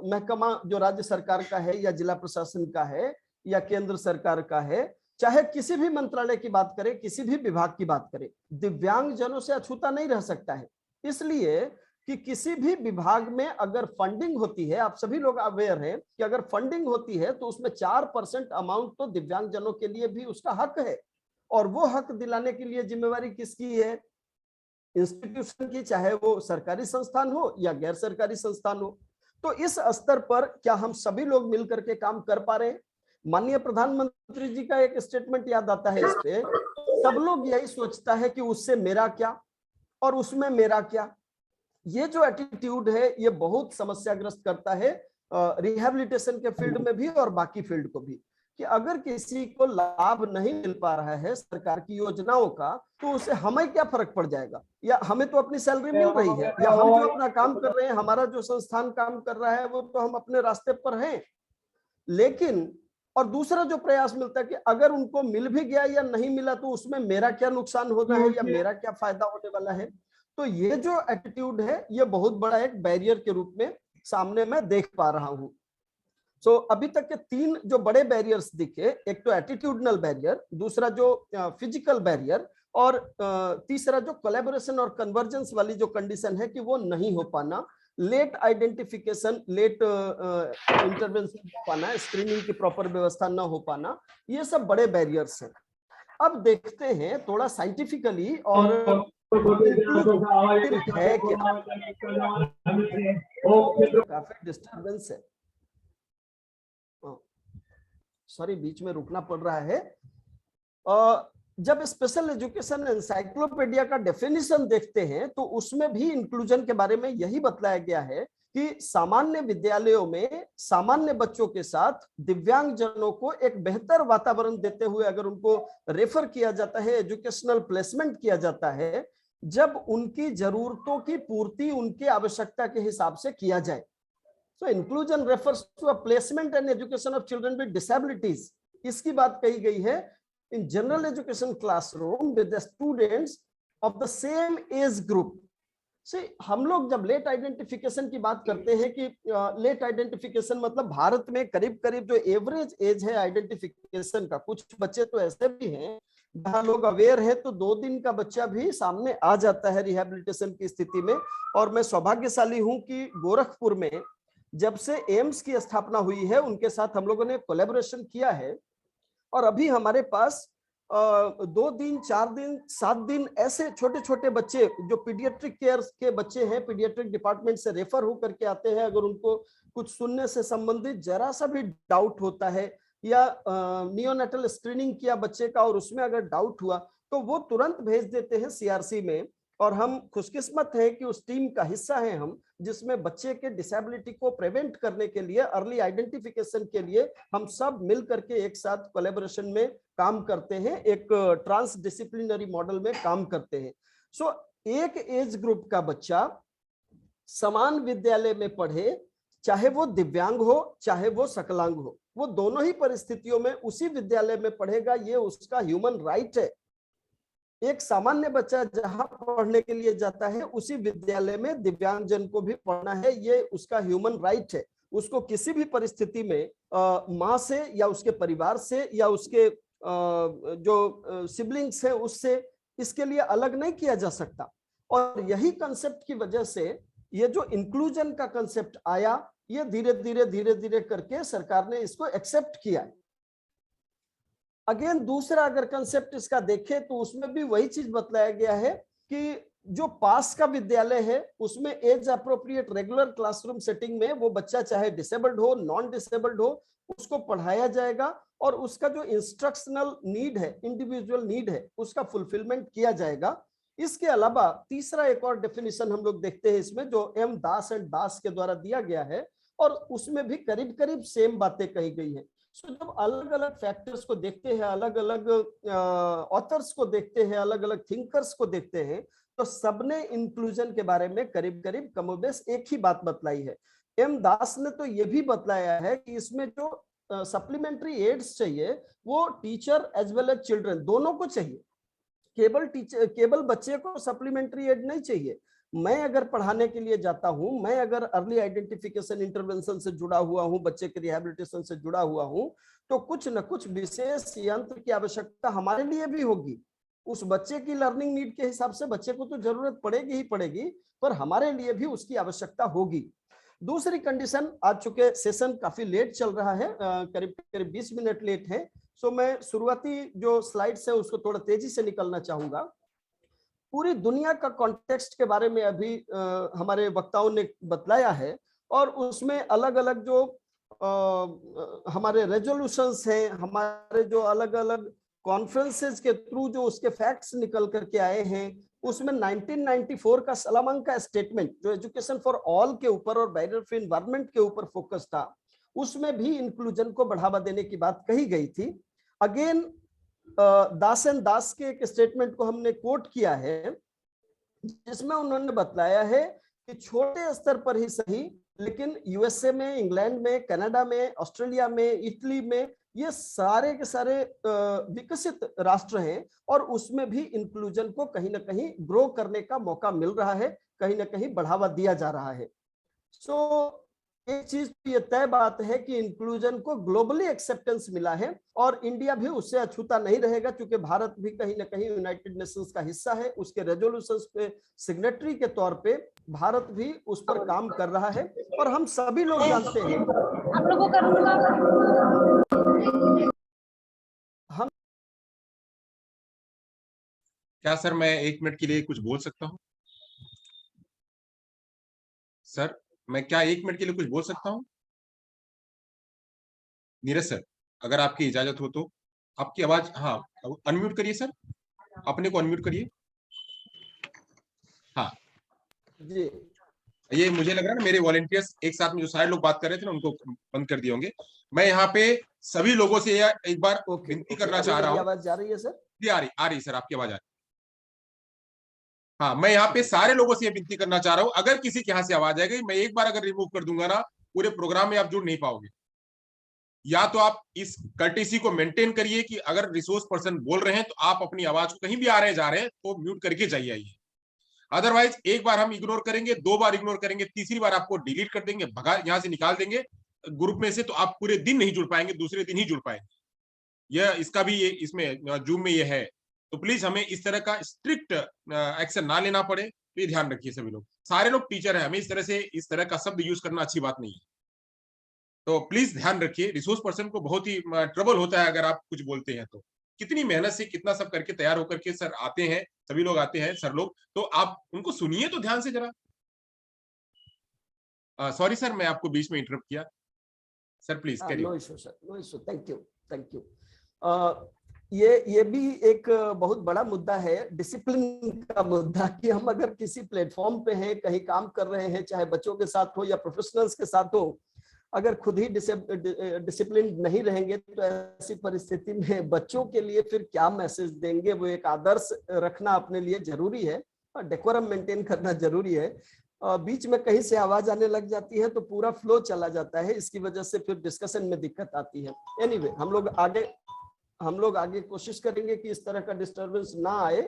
Speaker 2: महकमा जो राज्य सरकार का है या जिला प्रशासन का है या केंद्र सरकार का है, चाहे किसी भी मंत्रालय की बात करें, किसी भी विभाग की बात करें, दिव्यांगजनों से अछूता नहीं रह सकता है। इसलिए कि किसी भी विभाग में अगर फंडिंग होती है, आप सभी लोग अवेयर हैं कि अगर फंडिंग होती है तो उसमें 4% अमाउंट तो दिव्यांगजनों के लिए भी उसका हक है, और वो हक दिलाने के लिए जिम्मेवारी किसकी है? इंस्टीट्यूशन की, चाहे वो सरकारी संस्थान हो या गैर सरकारी संस्थान हो। तो इस स्तर पर क्या हम सभी लोग मिलकर के काम कर पा रहे हैं? माननीय प्रधानमंत्री जी का एक स्टेटमेंट याद आता है इस पे, सब लोग यही सोचता है कि उससे मेरा क्या और उसमें मेरा क्या। ये जो एटीट्यूड है ये बहुत समस्याग्रस्त करता है रिहैबिलिटेशन के फील्ड में भी और बाकी फील्ड को भी, कि अगर किसी को लाभ नहीं मिल पा रहा है सरकार की योजनाओं का तो उसे हमें क्या फर्क पड़ जाएगा, या हमें तो अपनी सैलरी मिल रही है, या हम जो अपना काम कर रहे हैं, हमारा जो संस्थान काम कर रहा है वो तो हम अपने रास्ते पर हैं। लेकिन और दूसरा जो प्रयास मिलता है कि अगर उनको मिल भी गया या नहीं मिला तो उसमें मेरा क्या नुकसान होना है या मेरा क्या फायदा होने वाला है। तो ये जो एटीट्यूड है ये बहुत बड़ा एक बैरियर के रूप में सामने मैं देख पा रहा हूं। सो अभी तक के 3 जो बड़े बैरियर्स दिखे, एक तो एटीट्यूडनल बैरियर, दूसरा जो फिजिकल बैरियर, और तीसरा जो कोलैबोरेशन और कन्वर्जेंस वाली जो कंडीशन है कि वो नहीं हो पाना, लेट आइडेंटिफिकेशन, लेट इंटरवेंशन हो पाना, स्क्रीनिंग की प्रॉपर व्यवस्था ना हो पाना, ये सब बड़े बैरियर्स हैं। अब देखते हैं थोड़ा साइंटिफिकली और है क्या। काफी डिस्टर्बेंस है, सॉरी बीच में रुकना पड़ रहा है। जब स्पेशल एजुकेशन एनसाइक्लोपीडिया का डेफिनेशन देखते हैं तो उसमें भी इंक्लूजन के बारे में यही बतलाया गया है कि सामान्य विद्यालयों में सामान्य बच्चों के साथ दिव्यांगजनों को एक बेहतर वातावरण देते हुए अगर उनको रेफर किया जाता है, एजुकेशनल प्लेसमेंट किया जाता है, जब उनकी जरूरतों की पूर्ति उनकी आवश्यकता के हिसाब से किया जाए। So inclusion refers to a placement and education of children with disabilities. इसकी बात कही गई है in general education classroom with the students of the same age group. See, हम लोग जब लेट आइडेंटिफिकेशन की बात करते हैं कि लेट आइडेंटिफिकेशन मतलब भारत में करीब करीब जो एवरेज एज है आइडेंटिफिकेशन का, कुछ बच्चे तो ऐसे भी हैं जहाँ लोग अवेयर है तो 2 दिन का बच्चा भी सामने आ जाता है रिहैबिलिटेशन की स्थिति में। और मैं सौभाग्यशाली हूं कि गोरखपुर में जब से एम्स की स्थापना हुई है उनके साथ हम लोगों ने कोलैबोरेशन किया है, और अभी हमारे पास 2 दिन, 4 दिन, 7 दिन ऐसे छोटे छोटे बच्चे जो पीडियाट्रिक केयर के बच्चे हैं, पीडियाट्रिक डिपार्टमेंट से रेफर होकर के आते हैं। अगर उनको कुछ सुनने से संबंधित जरा सा भी डाउट होता है या नियोनेटल स्क्रीनिंग किया बच्चे का और उसमें अगर डाउट हुआ तो वो तुरंत भेज देते हैं सीआरसी में। और हम खुशकिस्मत हैं कि उस टीम का हिस्सा हैं हम, जिसमें बच्चे के डिसेबिलिटी को प्रिवेंट करने के लिए, अर्ली आइडेंटिफिकेशन के लिए हम सब मिल करके एक साथ कोलैबोरेशन में काम करते हैं, एक ट्रांस डिसिप्लिनरी मॉडल में काम करते हैं। सो एक एज ग्रुप का बच्चा समान विद्यालय में पढ़े, चाहे वो दिव्यांग हो चाहे वो सकलांग हो, वो दोनों ही परिस्थितियों में उसी विद्यालय में पढ़ेगा, ये उसका ह्यूमन राइट है। एक सामान्य बच्चा जहां पढ़ने के लिए जाता है उसी विद्यालय में दिव्यांगजन को भी पढ़ना है, ये उसका ह्यूमन राइट है। उसको किसी भी परिस्थिति में माँ से या उसके परिवार से या उसके जो सिबलिंग्स है उससे इसके लिए अलग नहीं किया जा सकता। और यही कंसेप्ट की वजह से ये जो इंक्लूजन का कंसेप्ट आया, ये धीरे धीरे करके सरकार ने इसको एक्सेप्ट किया है। अगेन दूसरा अगर कंसेप्ट इसका देखें तो उसमें भी वही चीज बतलाया गया है कि जो पास का विद्यालय है उसमें age appropriate regular classroom setting में वो बच्चा चाहे डिसेबल्ड हो नॉन डिसेबल्ड हो उसको पढ़ाया जाएगा और उसका जो इंस्ट्रक्शनल नीड है, इंडिविजुअल नीड है, उसका फुलफिलमेंट किया जाएगा। इसके अलावा तीसरा एक और डेफिनेशन हम लोग देखते हैं इसमें जो एम दास एंड दास के द्वारा दिया गया है और उसमें भी करीब करीब सेम बातें कही गई हैं। सो जब अलग अलग फैक्टर्स को देखते हैं, अलग अलग ऑथर्स को देखते हैं, अलग अलग थिंकर्स को देखते हैं, तो सबने इंक्लूजन के बारे में करीब करीब कमोबेश एक ही बात बतलाई है। एम दास ने तो ये भी बतलाया है कि इसमें जो सप्लीमेंट्री एड्स चाहिए वो teacher as well as children दोनों को चाहिए। केवल बच्चे को सप्लीमेंट्री एड नहीं चाहिए। मैं अगर पढ़ाने के लिए जाता हूं, मैं अगर अर्ली आइडेंटिफिकेशन इंटरवेंशन से जुड़ा हुआ हूं, बच्चे के रिहैबिलिटेशन से जुड़ा हुआ हूं, तो कुछ न कुछ विशेष यंत्र की आवश्यकता हमारे लिए भी होगी। उस बच्चे की लर्निंग नीड के हिसाब से बच्चे को तो जरूरत पड़ेगी ही पड़ेगी, पर हमारे लिए भी उसकी आवश्यकता होगी। दूसरी कंडीशन, आज चूंकि सेशन काफी लेट चल रहा है, करीब करीब 20 मिनट लेट है, सो मैं शुरुआती जो स्लाइड्स है उसको थोड़ा तेजी से निकलना चाहूंगा। पूरी दुनिया का कॉन्टेक्स्ट के बारे में अभी हमारे वक्ताओं ने बतलाया है और उसमें अलग अलग जो हमारे रेजोल्यूशंस हैं, हमारे जो अलग अलग कॉन्फ्रेंसेस के थ्रू जो उसके फैक्ट्स निकल करके आए हैं, उसमें 1994 का सलामन का स्टेटमेंट जो एजुकेशन फॉर ऑल के ऊपर और बैरियर फ्री एनवायरनमेंट के ऊपर फोकस था, उसमें भी इंक्लूजन को बढ़ावा देने की बात कही गई थी। अगेन दास एंड दास के एक स्टेटमेंट को हमने कोट किया है जिसमें उन्होंने बतलाया है कि छोटे स्तर पर ही सही, लेकिन यूएसए में, इंग्लैंड में, कनाडा में, ऑस्ट्रेलिया में, इटली में, ये सारे के सारे विकसित राष्ट्र हैं और उसमें भी इंक्लूजन को कहीं ना कहीं ग्रो करने का मौका मिल रहा है, कहीं ना कहीं बढ़ावा दिया जा रहा है। सो एक चीज ये तय बात है कि इंक्लूजन को ग्लोबली एक्सेप्टेंस मिला है और इंडिया भी उससे अछूता नहीं रहेगा, क्योंकि भारत भी कहीं ना कहीं यूनाइटेड नेशंस का हिस्सा है। उसके रेजोल्यूशंस पे सिग्नेटरी के तौर पे भारत भी उस पर काम कर रहा है और हम सभी लोग जानते हैं।
Speaker 3: आप लोगों का
Speaker 1: हम क्या सर, मैं 1 मिनट के लिए कुछ बोल सकता हूँ? सर, मैं क्या 1 मिनट के लिए कुछ बोल सकता हूँ? नीरज सर, अगर आपकी इजाजत हो तो आपकी आवाज, हाँ, अनम्यूट करिए सर, अपने को अनम्यूट करिए। हाँ
Speaker 2: जी,
Speaker 1: ये मुझे लग रहा है ना मेरे वॉलंटियर्स एक साथ में जो सारे लोग बात कर रहे थे ना उनको बंद कर दिए होंगे। मैं यहाँ पे सभी लोगों से एक बार विनती करना चाह रहा हूँ।
Speaker 2: आवाज जा रही है सर?
Speaker 1: जी आ रही सर, आपकी आवाज आ रही। हाँ, मैं यहाँ पे सारे लोगों से ये विनती करना चाह रहा हूँ, अगर किसी के यहाँ से आवाज आएगी, मैं एक बार अगर रिमूव कर दूंगा ना, पूरे प्रोग्राम में आप जुड़ नहीं पाओगे। या तो आप इस कर्टेसी को मेंटेन करिए कि अगर रिसोर्स पर्सन बोल रहे हैं तो आप अपनी आवाज को कहीं भी आ रहे हैं जा रहे हैं तो म्यूट करके जाइए आइए। अदरवाइज एक बार हम इग्नोर करेंगे, 2 बार इग्नोर करेंगे, तीसरी बार आपको डिलीट कर देंगे, भगा यहां से निकाल देंगे ग्रुप में से, तो आप पूरे दिन नहीं जुड़ पाएंगे, दूसरे दिन ही जुड़ पाएंगे। यह इसका भी ये इसमें जूम में ये है, तो प्लीज हमें इस तरह का स्ट्रिक्ट एक्शन ना लेना पड़े, तो ये ध्यान रखिए। सभी लोग, सारे लोग टीचर हैं, हमें इस तरह का शब्द यूज करना अच्छी बात नहीं है, तो प्लीज ध्यान रखिए। रिसोर्स पर्सन को बहुत ही ट्रबल होता है अगर आप कुछ बोलते हैं तो। कितनी मेहनत से कितना सब करके तैयार होकर के सर आते हैं, सभी लोग आते हैं सर लोग, तो आप उनको सुनिए तो ध्यान से जरा। सॉरी सर, मैं आपको बीच में इंटरप्ट किया सर, प्लीज करिए।
Speaker 2: No issue sir, no issue, thank you. ये भी एक बहुत बड़ा मुद्दा है, डिसिप्लिन का मुद्दा, कि हम अगर किसी प्लेटफॉर्म पे हैं, कहीं काम कर रहे हैं, चाहे बच्चों के साथ हो या प्रोफेशनल्स के साथ हो, अगर खुद ही डिसिप्लिन नहीं रहेंगे तो ऐसी परिस्थिति में बच्चों के लिए फिर क्या मैसेज देंगे। वो एक आदर्श रखना अपने लिए जरूरी है, डेकोरम मेंटेन करना जरूरी है। बीच में कहीं से आवाज आने लग जाती है तो पूरा फ्लो चला जाता है, इसकी वजह से फिर डिस्कशन में दिक्कत आती है। एनीवे, हम लोग आगे कोशिश करेंगे कि इस तरह का डिस्टर्बेंस ना आए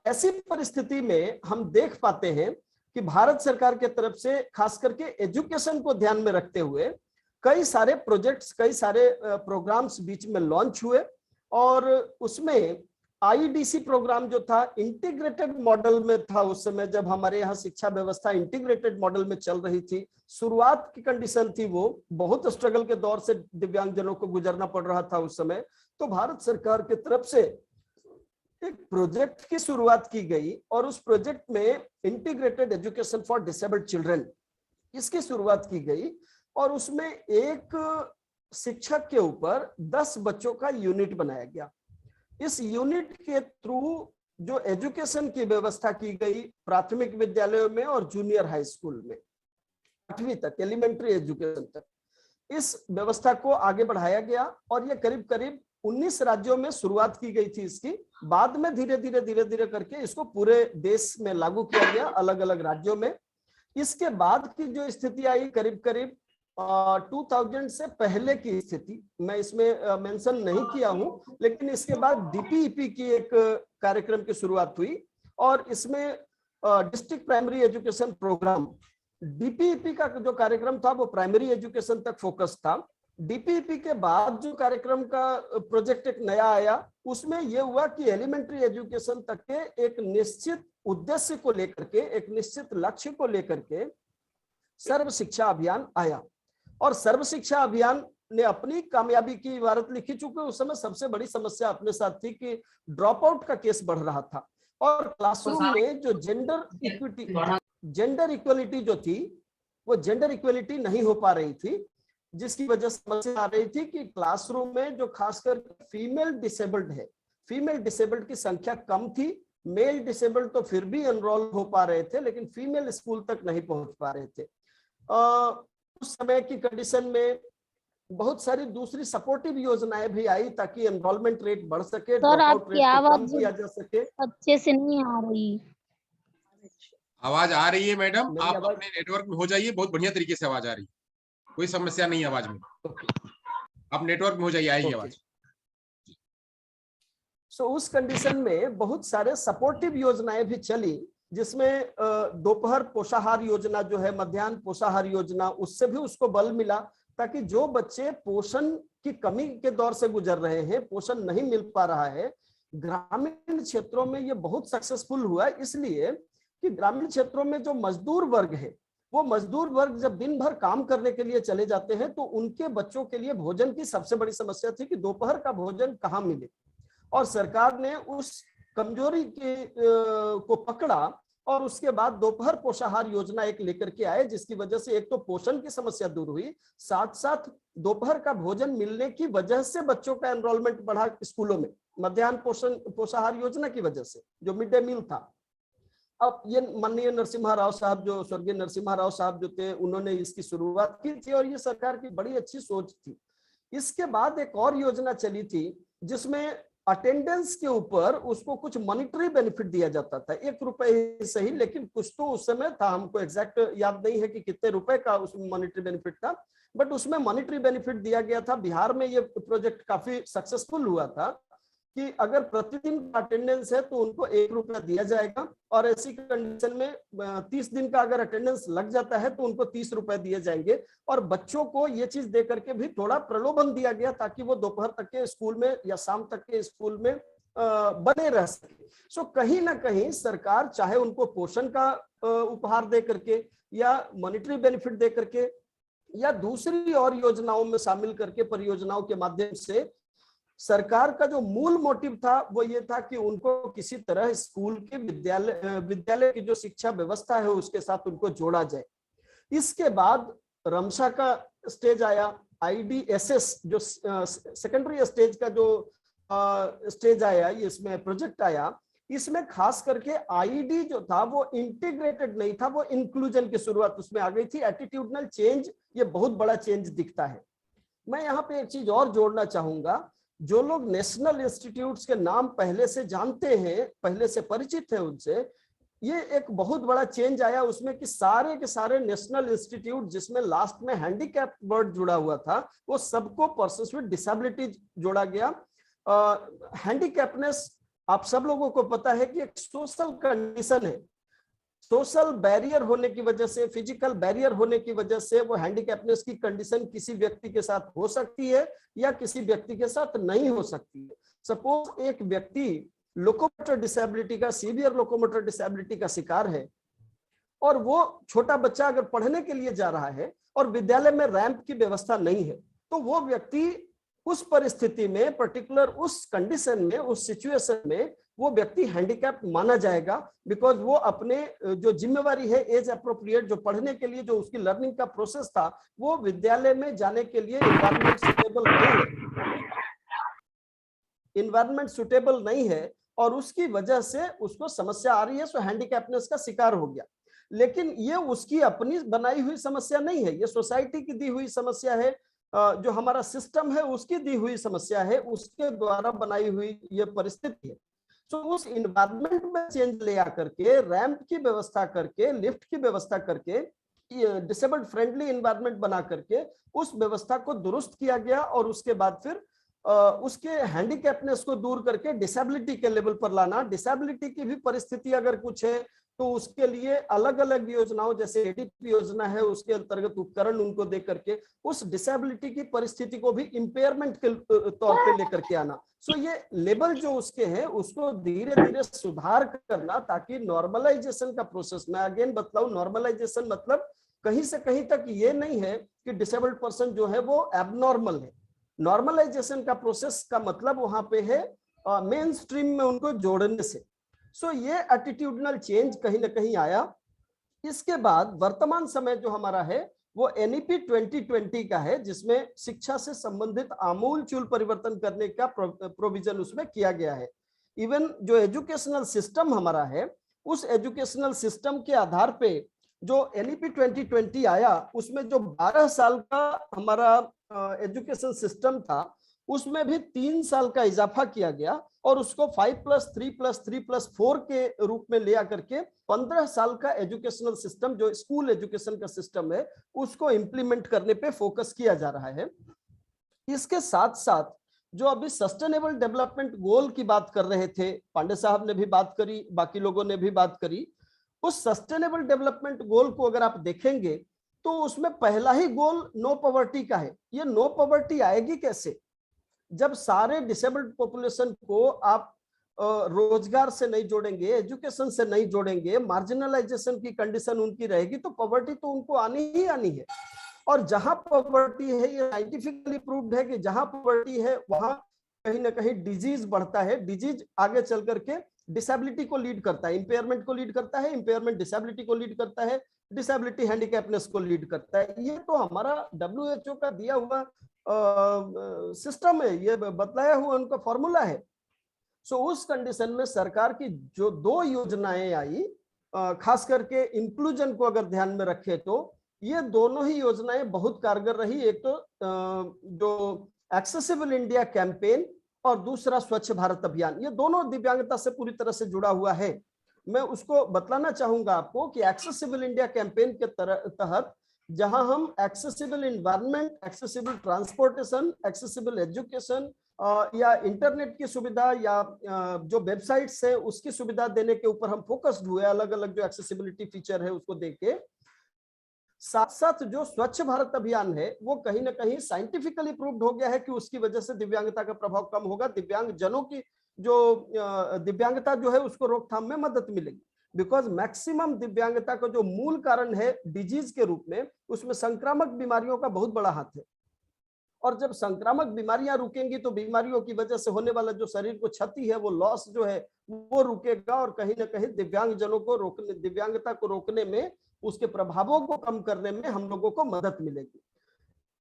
Speaker 2: ऐसी परिस्थिति में हम देख पाते हैं कि भारत सरकार के तरफ से खास करके एजुकेशन को ध्यान में रखते हुए कई सारे प्रोजेक्ट्स, कई सारे प्रोग्राम्स बीच में लॉन्च हुए, और उसमें आईडीसी प्रोग्राम जो था इंटीग्रेटेड मॉडल में था। उस समय जब हमारे यहाँ शिक्षा व्यवस्था इंटीग्रेटेड मॉडल में चल रही थी, शुरुआत की कंडीशन थी, वो बहुत स्ट्रगल के दौर से दिव्यांगजनों को गुजरना पड़ रहा था उस समय। तो भारत सरकार की तरफ से एक प्रोजेक्ट की शुरुआत की गई, और उस प्रोजेक्ट में integrated education for disabled children, इसकी शुरुआत की गई। और उसमें एक शिक्षक के ऊपर 10 बच्चों का यूनिट बनाया गया। इस यूनिट के थ्रू जो एजुकेशन की व्यवस्था की गई प्राथमिक विद्यालयों में और जूनियर हाई स्कूल में, 8वीं तक, एलिमेंट्री एजुकेशन तक, इस व्यवस्था को आगे बढ़ाया गया। और ये करीब करीब 19 राज्यों में शुरुआत की गई थी इसकी। बाद में धीरे धीरे करके इसको पूरे देश में लागू किया गया, अलग अलग राज्यों में। इसके बाद की जो स्थिति आई, करीब करीब 2000 से पहले की स्थिति मैं इसमें मेंशन नहीं किया हूं, लेकिन इसके बाद डीपीईपी की एक कार्यक्रम की शुरुआत हुई, और इसमें district primary education programme, DPEP का जो कार्यक्रम था वो प्राइमरी एजुकेशन तक फोकस था। डीपीईपी के बाद जो कार्यक्रम का प्रोजेक्ट एक नया आया, उसमें यह हुआ कि एलिमेंट्री एजुकेशन तक के एक निश्चित उद्देश्य को लेकर के, एक निश्चित लक्ष्य को लेकर के सर्व शिक्षा अभियान आया। और सर्व शिक्षा अभियान ने अपनी कामयाबी की इबारत लिखी, चूंकि उस समय सबसे बड़ी समस्या अपने साथ थी कि ड्रॉप आउट का केस बढ़ रहा था, और क्लासरूम में जो जेंडर इक्वलिटी जो थी, वो जेंडर इक्वलिटी नहीं हो पा रही थी, जिसकी वजह से समस्या आ रही थी कि क्लासरूम में जो खासकर फीमेल डिसेबल्ड है, फीमेल डिसेबल्ड की संख्या कम थी। मेल डिसेबल्ड तो फिर भी एनरोल हो पा रहे थे, लेकिन फीमेल स्कूल तक नहीं पहुंच पा रहे थे। उस समय की कंडीशन में बहुत सारी दूसरी सपोर्टिव योजनाएं भी आई ताकि एनरोलमेंट रेट बढ़ सके, ड्रॉप आउट रेट को कम किया जा सके।
Speaker 4: अच्छे से नहीं आ रही।
Speaker 1: आवाज आ रही है मैडम, आप अपने नेटवर्क में हो जाइए, बहुत बढ़िया तरीके से आवाज आ रही है, कोई समस्या नहीं है आवाज में। आप नेटवर्क में हो जाइए, आएगी आवाज।
Speaker 2: उस कंडीशन में बहुत सारे सपोर्टिव योजनाएं भी चली, जिसमें दोपहर पोषाहार योजना जो है, मध्याह्न पोषाहार योजना, उससे भी उसको बल मिला, ताकि जो बच्चे पोषण की कमी के दौर से गुजर रहे हैं, पोषण नहीं मिल पा रहा है, ग्रामीण क्षेत्रों में ये बहुत सक्सेसफुल हुआ। इसलिए कि ग्रामीण क्षेत्रों में जो मजदूर वर्ग है, वो मजदूर वर्ग जब दिन भर काम करने के लिए चले जाते हैं, तो उनके बच्चों के लिए भोजन की सबसे बड़ी समस्या थी कि दोपहर का भोजन कहाँ मिले। और सरकार ने उस कमजोरी को पकड़ा, और उसके बाद दोपहर पोषाहार योजना एक लेकर के आए, जिसकी वजह से एक तो पोषण की समस्या दूर हुई, साथ साथ दोपहर का भोजन मिलने की वजह से बच्चों का एनरोलमेंट बढ़ा स्कूलों में, मध्याह्न पोषाहार योजना की वजह से, जो मिड डे मील था। अब ये माननीय नरसिम्हा राव साहब, जो स्वर्गीय नरसिम्हा राव साहब जो थे, उन्होंने इसकी शुरुआत की थी, और ये सरकार की बड़ी अच्छी सोच थी। इसके बाद एक और योजना चली थी, जिसमें अटेंडेंस के ऊपर उसको कुछ मॉनिटरी बेनिफिट दिया जाता था, 1 रुपए ही सही, लेकिन कुछ तो उस समय था, हमको एग्जैक्ट याद नहीं है कि कितने रुपए का उसमें मॉनिटरी बेनिफिट था, बट उसमें मॉनिटरी बेनिफिट दिया गया था। बिहार में ये प्रोजेक्ट काफी सक्सेसफुल हुआ था कि अगर प्रतिदिन का अटेंडेंस है तो उनको 1 रुपया दिया जाएगा, और ऐसी कंडीशन में 30 दिन का अगर अटेंडेंस लग जाता है तो उनको 30 रुपए दिए जाएंगे। और बच्चों को ये चीज दे करके भी थोड़ा प्रलोभन दिया गया, ताकि वो दोपहर तक के स्कूल में या शाम तक के स्कूल में बने रह सके। कहीं ना कहीं सरकार चाहे उनको पोषण का उपहार दे करके, या मॉनिटरी बेनिफिट दे करके, या दूसरी और योजनाओं में शामिल करके, परियोजनाओं के माध्यम से, सरकार का जो मूल मोटिव था वो ये था कि उनको किसी तरह स्कूल के विद्यालय की जो शिक्षा व्यवस्था है उसके साथ उनको जोड़ा जाए। इसके बाद रमशा का स्टेज आया, IDSS जो सेकेंडरी स्टेज का जो स्टेज आया, इसमें प्रोजेक्ट आया। इसमें खास करके आईडी जो था वो इंटीग्रेटेड नहीं था, वो इंक्लूजन की शुरुआत उसमें आ गई थी। एटीट्यूडनल चेंज, ये बहुत बड़ा चेंज दिखता है। मैं यहाँ पे एक चीज और जोड़ना चाहूंगा, जो लोग नेशनल इंस्टीट्यूट्स के नाम पहले से जानते हैं, पहले से परिचित है उनसे, ये एक बहुत बड़ा चेंज आया उसमें कि सारे के सारे नेशनल इंस्टीट्यूट जिसमें लास्ट में हैंडीकैप वर्ड जुड़ा हुआ था, वो सबको पर्सन्स विद डिसेबिलिटी जोड़ा गया। हैंडीकैपनेस आप सब लोगों को पता है कि एक सोशल कंडीशन है, सोशल बैरियर होने की वजह से, फिजिकल बैरियर होने की वजह से वो हैंडीकैपनेस की कंडीशन किसी व्यक्ति के साथ हो सकती है या किसी व्यक्ति के साथ नहीं हो सकती है। सपोज एक व्यक्ति लोकोमोटर डिसेबिलिटी का, सीवियर लोकोमोटर डिसेबिलिटी का शिकार है और वो छोटा बच्चा अगर पढ़ने के लिए जा रहा है और विद्यालय में रैंप की व्यवस्था नहीं है, तो वो व्यक्ति उस परिस्थिति में, पर्टिकुलर उस कंडीशन में, उस सिचुएशन में वो व्यक्ति हैंडीकैप माना जाएगा, बिकॉज वो अपने जो जिम्मेवारी है एज अप्रोप्रिएट, जो पढ़ने के लिए जो उसकी लर्निंग का प्रोसेस था, वो विद्यालय में जाने के लिए इन्वायरमेंट सुटेबल नहीं है, इन्वायरमेंट सुटेबल नहीं है और उसकी वजह से उसको समस्या आ रही है, सो हैंडीकैपनेस का शिकार हो गया। लेकिन ये उसकी अपनी बनाई हुई समस्या नहीं है, ये सोसाइटी की दी हुई समस्या है, जो हमारा सिस्टम है उसकी दी हुई समस्या है, उसके द्वारा बनाई हुई ये परिस्थिति है। तो उस इन्वायरमेंट में चेंज ले आकर के, रैंप की व्यवस्था करके, लिफ्ट की व्यवस्था करके, डिसेबल्ड फ्रेंडली इन्वायरमेंट बना करके उस व्यवस्था को दुरुस्त किया गया और उसके बाद फिर उसके हैंडीकैपनेस को दूर करके डिसेबिलिटी के लेवल पर लाना। डिसेबिलिटी की भी परिस्थिति अगर कुछ है तो उसके लिए अलग अलग योजनाओं, जैसे एडीपी योजना है, उसके अंतर्गत उपकरण उनको दे करके उस डिसेबिलिटी की परिस्थिति को भी इंपेयरमेंट के तौर पे लेकर के आना। सो ये लेवल जो उसके हैं उसको धीरे धीरे सुधार करना, ताकि नॉर्मलाइजेशन का प्रोसेस, मैं अगेन बतलाऊं, नॉर्मलाइजेशन मतलब कहीं से कहीं तक ये नहीं है कि डिसेबल्ड पर्सन जो है वो एबनॉर्मल है। नॉर्मलाइजेशन का प्रोसेस का मतलब वहां पे है मेन स्ट्रीम में उनको जोड़ने से। सो ये एटीट्यूडनल चेंज कहीं ना कहीं आया। इसके बाद वर्तमान समय जो हमारा है वो एनईपी 2020 का है, जिसमें शिक्षा से संबंधित आमूलचूल परिवर्तन करने का प्रोविजन उसमें किया गया है। इवन जो एजुकेशनल सिस्टम हमारा है, उस एजुकेशनल सिस्टम के आधार पे जो एनईपी 2020 आया, उसमें जो 12 साल का हमारा एजुकेशन सिस्टम था उसमें भी 3 साल का इजाफा किया गया और उसको 5+3+3+4 के रूप में ले आकर के 15 साल का एजुकेशनल सिस्टम, जो स्कूल एजुकेशन का सिस्टम है, उसको इंप्लीमेंट करने पे फोकस किया जा रहा है। इसके साथ साथ जो अभी सस्टेनेबल डेवलपमेंट गोल की बात कर रहे थे, पांडे साहब ने भी बात करी, बाकी लोगों ने भी बात करी, उस सस्टेनेबल डेवलपमेंट गोल को अगर आप देखेंगे तो उसमें पहला ही गोल नो पॉवर्टी का है। ये नो पॉवर्टी आएगी कैसे? जब सारे डिसेबल्ड पॉपुलेशन को आप रोजगार से नहीं जोड़ेंगे, एजुकेशन से नहीं जोड़ेंगे, मार्जिनलाइजेशन की कंडीशन उनकी रहेगी, तो पॉवर्टी तो उनको आनी ही आनी है। और जहां पॉवर्टी है, ये साइंटिफिकली प्रूव्ड है कि जहां पॉवर्टी है वहां कहीं ना कहीं डिजीज बढ़ता है। डिजीज आगे चल करके डिसेबिलिटी को लीड करता है, इंपेयरमेंट को लीड करता है, इंपेयरमेंट डिसेबिलिटी को लीड करता है, डिसेबिलिटी हैंडीकैपनेस को लीड करता है। ये तो हमारा WHO का दिया हुआ सिस्टम है, ये बतलाया हुआ उनका फॉर्मूला है। सो उस कंडीशन में सरकार की जो 2 योजनाएं आई, खास करके इंक्लूजन को अगर ध्यान में रखे तो ये दोनों ही योजनाएं बहुत कारगर रही। एक तो जो एक्सेसिबल इंडिया कैंपेन और दूसरा स्वच्छ भारत अभियान, ये दोनों दिव्यांगता से पूरी तरह से जुड़ा हुआ है। मैं उसको बतलाना चाहूंगा आपको कि एक्सेसिबल इंडिया कैंपेन के तहत जहां हम accessible environment, accessible transportation, accessible education या इंटरनेट की सुविधा या जो वेबसाइट्स है उसकी सुविधा देने के ऊपर हम फोकस्ड हुए, अलग अलग जो एक्सेसिबिलिटी फीचर है उसको देके। साथ साथ जो स्वच्छ भारत अभियान है वो कहीं ना कहीं साइंटिफिकली प्रूव्ड हो गया है कि उसकी वजह से दिव्यांगता का प्रभाव कम होगा, दिव्यांग जनों की जो दिव्यांगता जो है उसको रोकथाम में मदद मिलेगी। बिकॉज मैक्सिमम दिव्यांगता का जो मूल कारण है डिजीज के रूप में, उसमें संक्रामक बीमारियों का बहुत बड़ा हाथ है। और जब संक्रामक बीमारियां रुकेंगी तो बीमारियों की वजह से होने वाला जो शरीर को क्षति है, वो लॉस जो है वो रुकेगा और कहीं ना कहीं दिव्यांग जनों को रोकने, दिव्यांगता को रोकने में, उसके प्रभावों को कम करने में हम लोगों को मदद मिलेगी।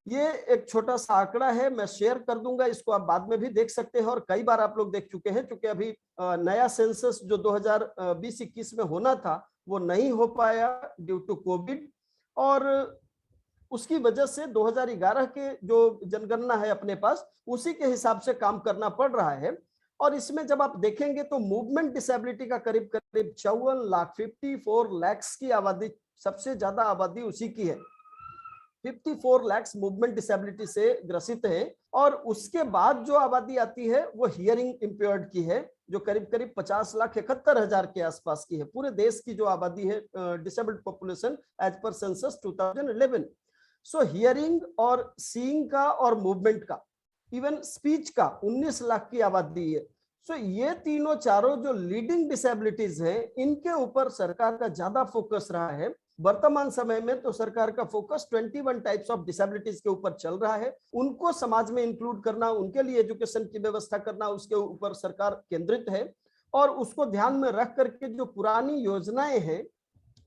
Speaker 2: ये एक छोटा सा आंकड़ा है, मैं शेयर कर दूंगा, इसको आप बाद में भी देख सकते हैं और कई बार आप लोग देख चुके हैं, क्योंकि अभी नया सेंसस जो 2020-21 में होना था वो नहीं हो पाया ड्यू टू कोविड, और उसकी वजह से 2011 के जो जनगणना है अपने पास, उसी के हिसाब से काम करना पड़ रहा है। और इसमें जब आप देखेंगे तो मूवमेंट डिसेबिलिटी का करीब 54 लाख 54 लाख की आबादी, सबसे ज्यादा आबादी उसी की है। 54 लाख मूवमेंट डिसेबिलिटी से ग्रसित हैं। और उसके बाद जो आबादी आती है वो हियरिंग इम्पेयर्ड की है, जो करीब करीब 50,71,000 के आसपास की है। पूरे देश की जो आबादी है disabled population as per census 2011। So hearing और सीइंग का और मूवमेंट का, इवन स्पीच का 19 लाख की आबादी है। सो ये तीनों चारों जो लीडिंग डिसेबिलिटीज हैं, इनके ऊपर सरकार का ज्यादा फोकस रहा है। वर्तमान समय में तो सरकार का फोकस 21 टाइप्स ऑफ डिसेबिलिटीज के ऊपर चल रहा है। उनको समाज में इंक्लूड करना, उनके लिए एजुकेशन की व्यवस्था करना, उसके ऊपर सरकार केंद्रित है। और उसको ध्यान में रख करके जो पुरानी योजनाएं हैं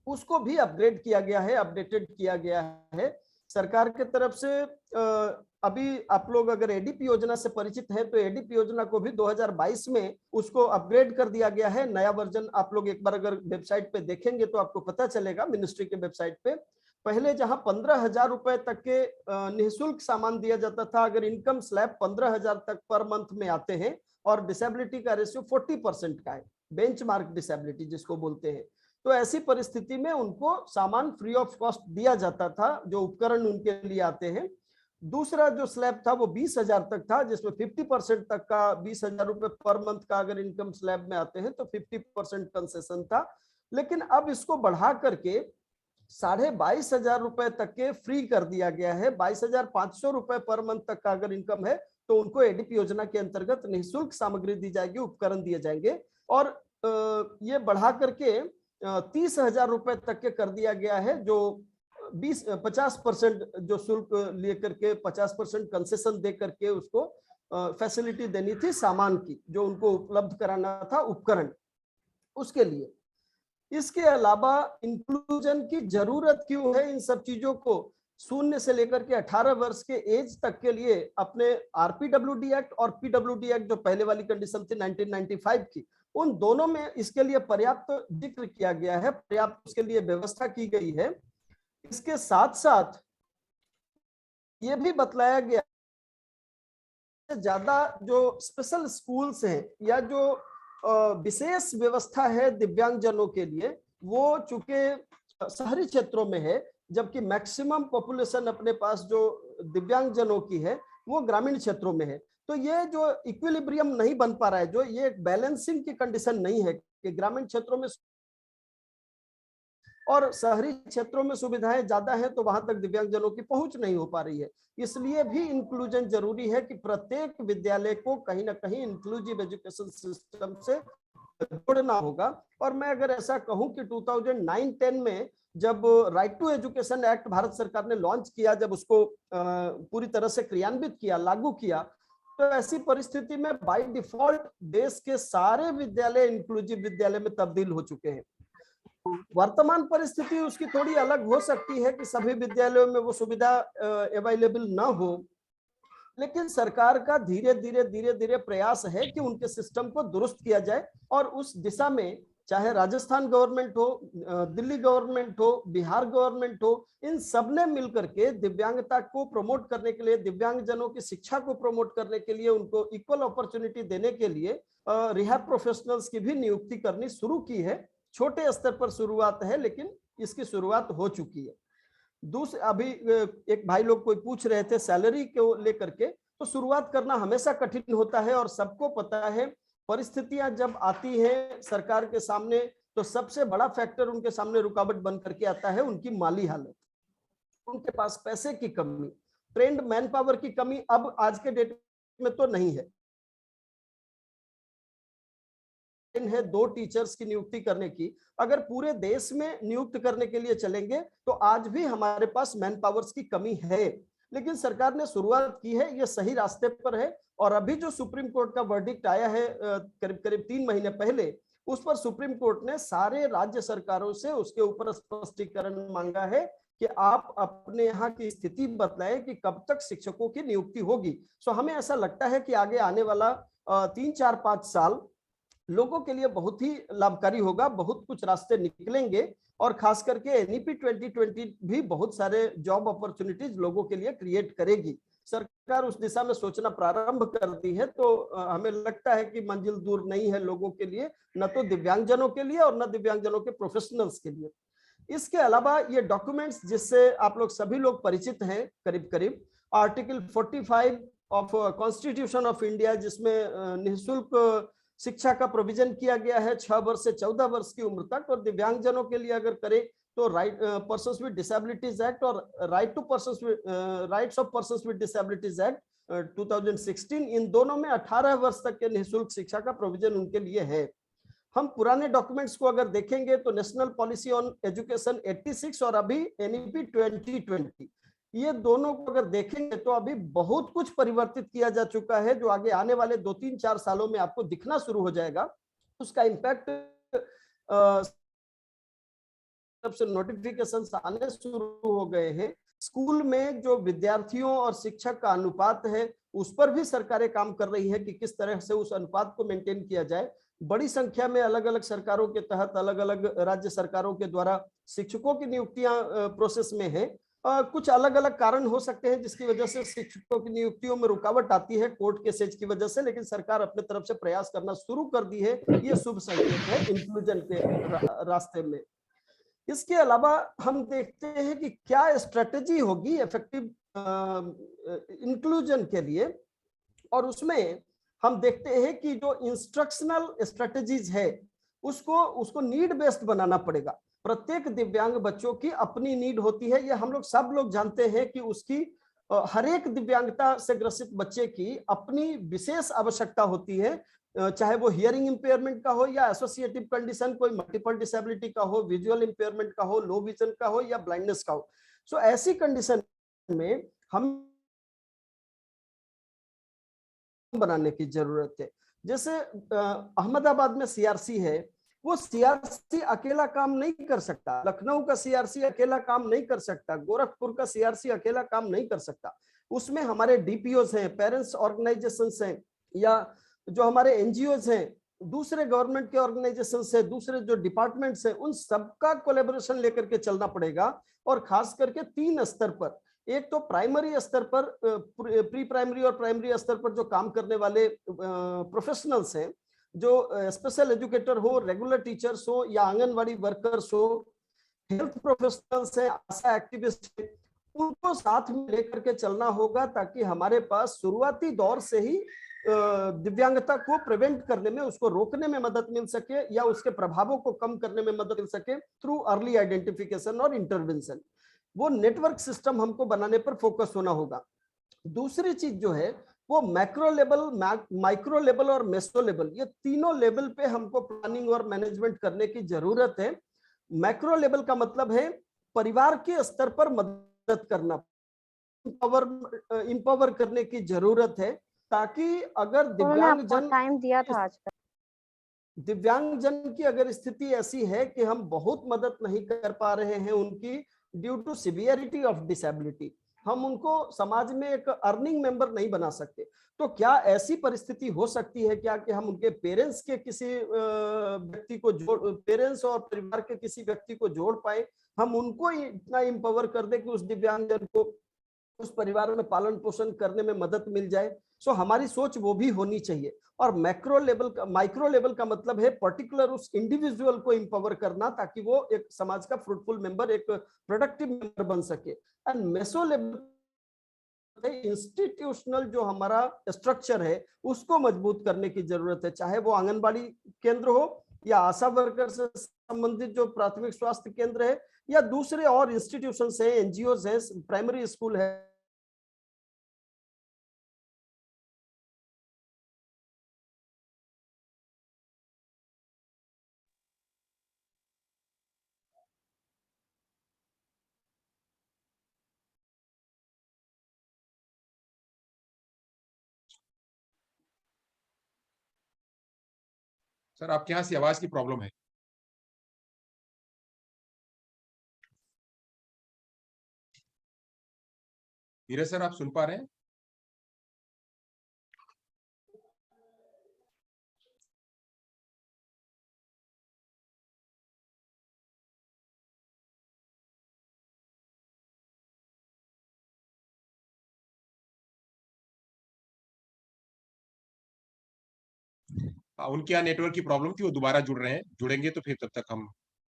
Speaker 2: उसको भी अपग्रेड किया गया है, अपडेटेड किया गया है सरकार के तरफ से। अभी आप लोग अगर एडीपी योजना से परिचित हैं तो एडीपी योजना को भी 2022 में उसको अपग्रेड कर दिया गया है। नया वर्जन आप लोग एक बार अगर वेबसाइट पे देखेंगे तो आपको पता चलेगा, मिनिस्ट्री के वेबसाइट पे। पहले जहां 15,000 रुपए तक के निःशुल्क सामान दिया जाता था, अगर इनकम स्लैब 15,000 तक पर मंथ में आते हैं और डिसेबिलिटी का रेशियो 40% का है, बेंचमार्क डिसेबिलिटी जिसको बोलते हैं, तो ऐसी परिस्थिति में उनको सामान फ्री ऑफ कॉस्ट दिया जाता था, जो उपकरण उनके लिए आते हैं। दूसरा जो स्लैब था वो 20,000 तक था, जिसमें 50% तक का 20,000 रुपए पर मंथ का अगर इनकम स्लैब में आते हैं तो 50% कंसेशन था। लेकिन अब इसको बढ़ा करके 22,500 रुपए तक के फ्री कर दिया गया है। 22,500 रुपए पर मंथ तक का अगर इनकम है तो उनको एडीपी योजना के अंतर्गत निःशुल्क सामग्री दी जाएगी, उपकरण दिए जाएंगे। और ये बढ़ा करके 30,000 रुपए तक के कर दिया गया है, जो 50% जो शुल्क लेकर के 50% कंसेशन दे करके उसको फैसिलिटी देनी थी सामान की, जो उनको उपलब्ध कराना था उपकरण, उसके लिए। इसके अलावा इंक्लूजन की जरूरत क्यों है इन सब चीजों को 0 से लेकर के 18 वर्ष के एज तक के लिए अपने आरपीडब्ल्यूडी एक्ट और पीडब्ल्यूडी एक्ट जो पहले वाली कंडीशन थी 1995 की, उन दोनों में इसके लिए पर्याप्त जिक्र किया गया है, पर्याप्त उसके लिए व्यवस्था की गई है। इसके साथ साथ ये भी बतलाया गया ज्यादा जो स्पेशल स्कूल्स हैं या जो विशेष व्यवस्था है दिव्यांगजनों के लिए, वो चूंकि शहरी क्षेत्रों में है, जबकि मैक्सिमम पॉपुलेशन अपने पास जो दिव्यांगजनों की है वो ग्रामीण क्षेत्रों में है। तो ये जो इक्विलिब्रियम नहीं बन पा रहा है, जो ये एक बैलेंसिंग की कंडीशन नहीं है कि ग्रामीण क्षेत्रों में और शहरी क्षेत्रों में सुविधाएं ज्यादा हैं तो वहां तक दिव्यांगजनों की पहुंच नहीं हो पा रही है। इसलिए भी इंक्लूजन जरूरी है कि प्रत्येक विद्यालय को कहीं ना कहीं इंक्लूसिव एजुकेशन सिस्टम से जोड़ना होगा। और मैं अगर ऐसा कहूं कि 2009-10 में जब right to education act Bharat सरकार ने लॉन्च किया, जब उसको पूरी तरह से क्रियान्वित किया, लागू किया, तो ऐसी परिस्थिति में बाय डिफॉल्ट देश के सारे विद्यालय इंक्लूसिव विद्यालय में तब्दील हो चुके हैं। वर्तमान परिस्थिति उसकी थोड़ी अलग हो सकती है कि सभी विद्यालयों में वो सुविधा अवेलेबल ना हो, लेकिन सरकार का धीरे धीरे प्रयास है कि उनके सिस्टम को दुरुस्त किया जाए। और उस दिशा में चाहे राजस्थान गवर्नमेंट हो, दिल्ली गवर्नमेंट हो, बिहार गवर्नमेंट हो, इन सब ने मिलकर के दिव्यांगता को प्रमोट करने के लिए, दिव्यांगजनों की शिक्षा को प्रमोट करने के लिए, उनको इक्वल अपॉर्चुनिटी देने के लिए रिहैब प्रोफेशनल्स की भी नियुक्ति करनी शुरू की है। छोटे स्तर पर शुरुआत है, लेकिन इसकी शुरुआत हो चुकी है। दूसरे अभी एक भाई लोग कोई पूछ रहे थे सैलरी को लेकर के, तो शुरुआत करना हमेशा कठिन होता है और सबको पता है परिस्थितियां जब आती हैं सरकार के सामने तो सबसे बड़ा फैक्टर उनके सामने रुकावट बन करके आता है उनकी माली हालत, उनके पास पैसे की कमी, ट्रेंड मैन पावर की कमी। अब आज के डेट में तो नहीं है 2 टीचर्स की नियुक्ति करने की। अगर पूरे देश में नियुक्त करने के लिए चलेंगे तो आज भी हमारे पास मैन पावर्स की कमी है, लेकिन सरकार ने शुरुआत की है, ये सही रास्ते पर है। और अभी जो सुप्रीम कोर्ट का वर्डिक्ट आया है करीब करीब 3 महीने पहले, उस पर सुप्रीम कोर्ट ने सारे राज्य सरकारों से उसके ऊपर स्पष्टीकरण मांगा है कि आप अपने यहाँ की स्थिति बतलाएं कि कब तक शिक्षकों की नियुक्ति होगी। सो हमें ऐसा लगता है कि आगे आने वाला 3, 4, 5 साल लोगों के लिए बहुत ही लाभकारी होगा, बहुत कुछ रास्ते निकलेंगे। और खास करके एनईपी 2020 भी बहुत सारे जॉब अपॉर्चुनिटीज लोगों के लिए क्रिएट करेगी। सरकार उस दिशा में सोचना प्रारंभ कर दी है, तो हमें लगता है कि मंजिल दूर नहीं है लोगों के लिए, न तो दिव्यांगजनों के लिए और न दिव्यांगजनों के प्रोफेशनल्स के लिए। इसके अलावा ये डॉक्यूमेंट्स जिससे आप लोग सभी लोग परिचित हैं करीब करीब, article 45 of constitution of India, जिसमें निःशुल्क शिक्षा का प्रोविजन किया गया है 6 वर्ष से 14 वर्ष की उम्र तक, और दिव्यांगजनों के लिए अगर करें तो पर्सन्स विद डिसेबिलिटीज एक्ट और rights of persons with disabilities act 2016, इन दोनों में 18 वर्ष तक के निःशुल्क शिक्षा का प्रोविजन उनके लिए है। हम पुराने डॉक्यूमेंट्स को अगर देखेंगे तो नेशनल पॉलिसी ऑन एजुकेशन 86 और अभी एनईपी 2020, ये दोनों को अगर देखेंगे तो अभी बहुत कुछ परिवर्तित किया जा चुका है, जो आगे आने वाले 2-3-4 सालों में आपको दिखना शुरू हो जाएगा। उसका इम्पैक्ट से नोटिफिकेशन आने शुरू हो गए हैं। स्कूल में जो विद्यार्थियों और शिक्षक का अनुपात है उस पर भी सरकारें काम कर रही है कि किस तरह से उस अनुपात को मेंटेन किया जाए। बड़ी संख्या में अलग अलग सरकारों के तहत, अलग अलग राज्य सरकारों के द्वारा शिक्षकों की नियुक्तियां प्रोसेस में है। कुछ अलग अलग कारण हो सकते हैं जिसकी वजह से शिक्षकों की नियुक्तियों में रुकावट आती है कोर्ट केसेज की वजह से, लेकिन सरकार अपने तरफ से प्रयास करना शुरू कर दी है। ये शुभ संकेत है इंक्लूजन के रास्ते में। इसके अलावा हम देखते हैं कि क्या स्ट्रेटेजी होगी इफेक्टिव इंक्लूजन के लिए, और उसमें हम देखते हैं कि जो इंस्ट्रक्शनल स्ट्रेटेजीज है उसको नीड बेस्ड बनाना पड़ेगा। प्रत्येक दिव्यांग बच्चों की अपनी नीड होती है, ये हम लोग सब लोग जानते हैं कि उसकी हर एक दिव्यांगता से ग्रसित बच्चे की अपनी विशेष आवश्यकता होती है, चाहे वो हियरिंग इंपेयरमेंट का हो या एसोसिएटिव कंडीशन कोई मल्टीपल डिसेबिलिटी का हो, विजुअल इंपेयरमेंट का हो, लो विजन का हो या ब्लाइंडनेस का हो। सो ऐसी कंडीशन में हम बनाने की जरूरत है। जैसे अहमदाबाद में सीआरसी है, वो सीआरसी अकेला काम नहीं कर सकता, लखनऊ का सीआरसी अकेला काम नहीं कर सकता, गोरखपुर का सीआरसी अकेला काम नहीं कर सकता। उसमें हमारे डीपीओज हैं, पेरेंट्स ऑर्गेनाइजेशंस हैं, या जो हमारे एनजीओज हैं, दूसरे गवर्नमेंट के ऑर्गेनाइजेशंस है, दूसरे जो डिपार्टमेंट्स हैं, उन सबका कोलैबोरेशन लेकर के चलना पड़ेगा। और खास करके 3 स्तर पर, एक तो प्राइमरी स्तर पर, प्री प्राइमरी और प्राइमरी स्तर पर जो काम करने वाले प्रोफेशनल्स हैं, जो स्पेशल एजुकेटर हो, रेगुलर टीचर्स हो या आंगनवाड़ी वर्कर्स हो, हेल्थ प्रोफेशनल्स हैं, आशा एक्टिविस्ट हैं, उनको साथ में लेकर के चलना होगा ताकि हमारे पास शुरुआती दौर से ही दिव्यांगता को प्रिवेंट करने में, उसको रोकने में मदद मिल सके या उसके प्रभावों को कम करने में मदद मिल सके थ्रू अर्ली आइडेंटिफिकेशन और इंटरवेंशन। वो नेटवर्क सिस्टम हमको बनाने पर फोकस होना होगा। दूसरी चीज जो है वो मैक्रो लेवल, माइक्रो लेवल और मेसो लेवल, ये तीनों लेवल पे हमको प्लानिंग और मैनेजमेंट करने की जरूरत है। मैक्रो लेवल का मतलब है परिवार के स्तर पर मदद करना, इंपावर करने की जरूरत है, ताकि अगर दिव्यांगजन
Speaker 4: टाइम दिया था आज का,
Speaker 2: दिव्यांगजन की अगर स्थिति ऐसी है कि हम बहुत मदद नहीं कर पा रहे हैं उनकी due to severity of disability, हम उनको समाज में एक अर्निंग मेंबर नहीं बना सकते, तो क्या ऐसी परिस्थिति हो सकती है क्या कि हम उनके पेरेंट्स के किसी व्यक्ति को पेरेंट्स और परिवार के किसी व्यक्ति को जोड़ पाए, हम उनको इतना एम्पावर कर दे कि उस दिव्यांगजन को उस परिवार में पालन पोषण करने में मदद मिल जाए। सो हमारी सोच वो भी होनी चाहिए। और मैक्रो लेवल का, माइक्रो लेवल का मतलब है पर्टिकुलर उस इंडिविजुअल को एम्पावर करना ताकि वो एक समाज का फ्रूटफुल मेंबर, एक प्रोडक्टिव मेंबर बन सके। एंड मेसो लेवल इंस्टीट्यूशनल जो हमारा स्ट्रक्चर है उसको मजबूत करने की जरूरत है, चाहे वो आंगनबाड़ी केंद्र हो या आशा वर्कर से संबंधित जो प्राथमिक स्वास्थ्य केंद्र है या दूसरे और इंस्टीट्यूशन है, एनजीओ है, प्राइमरी स्कूल है।
Speaker 1: सर आपके यहाँ से आवाज की प्रॉब्लम है। धीरज सर आप सुन पा रहे हैं? उनके यहाँ नेटवर्क की प्रॉब्लम थी, वो दोबारा जुड़ रहे हैं, जुड़ेंगे तो फिर तब तक हम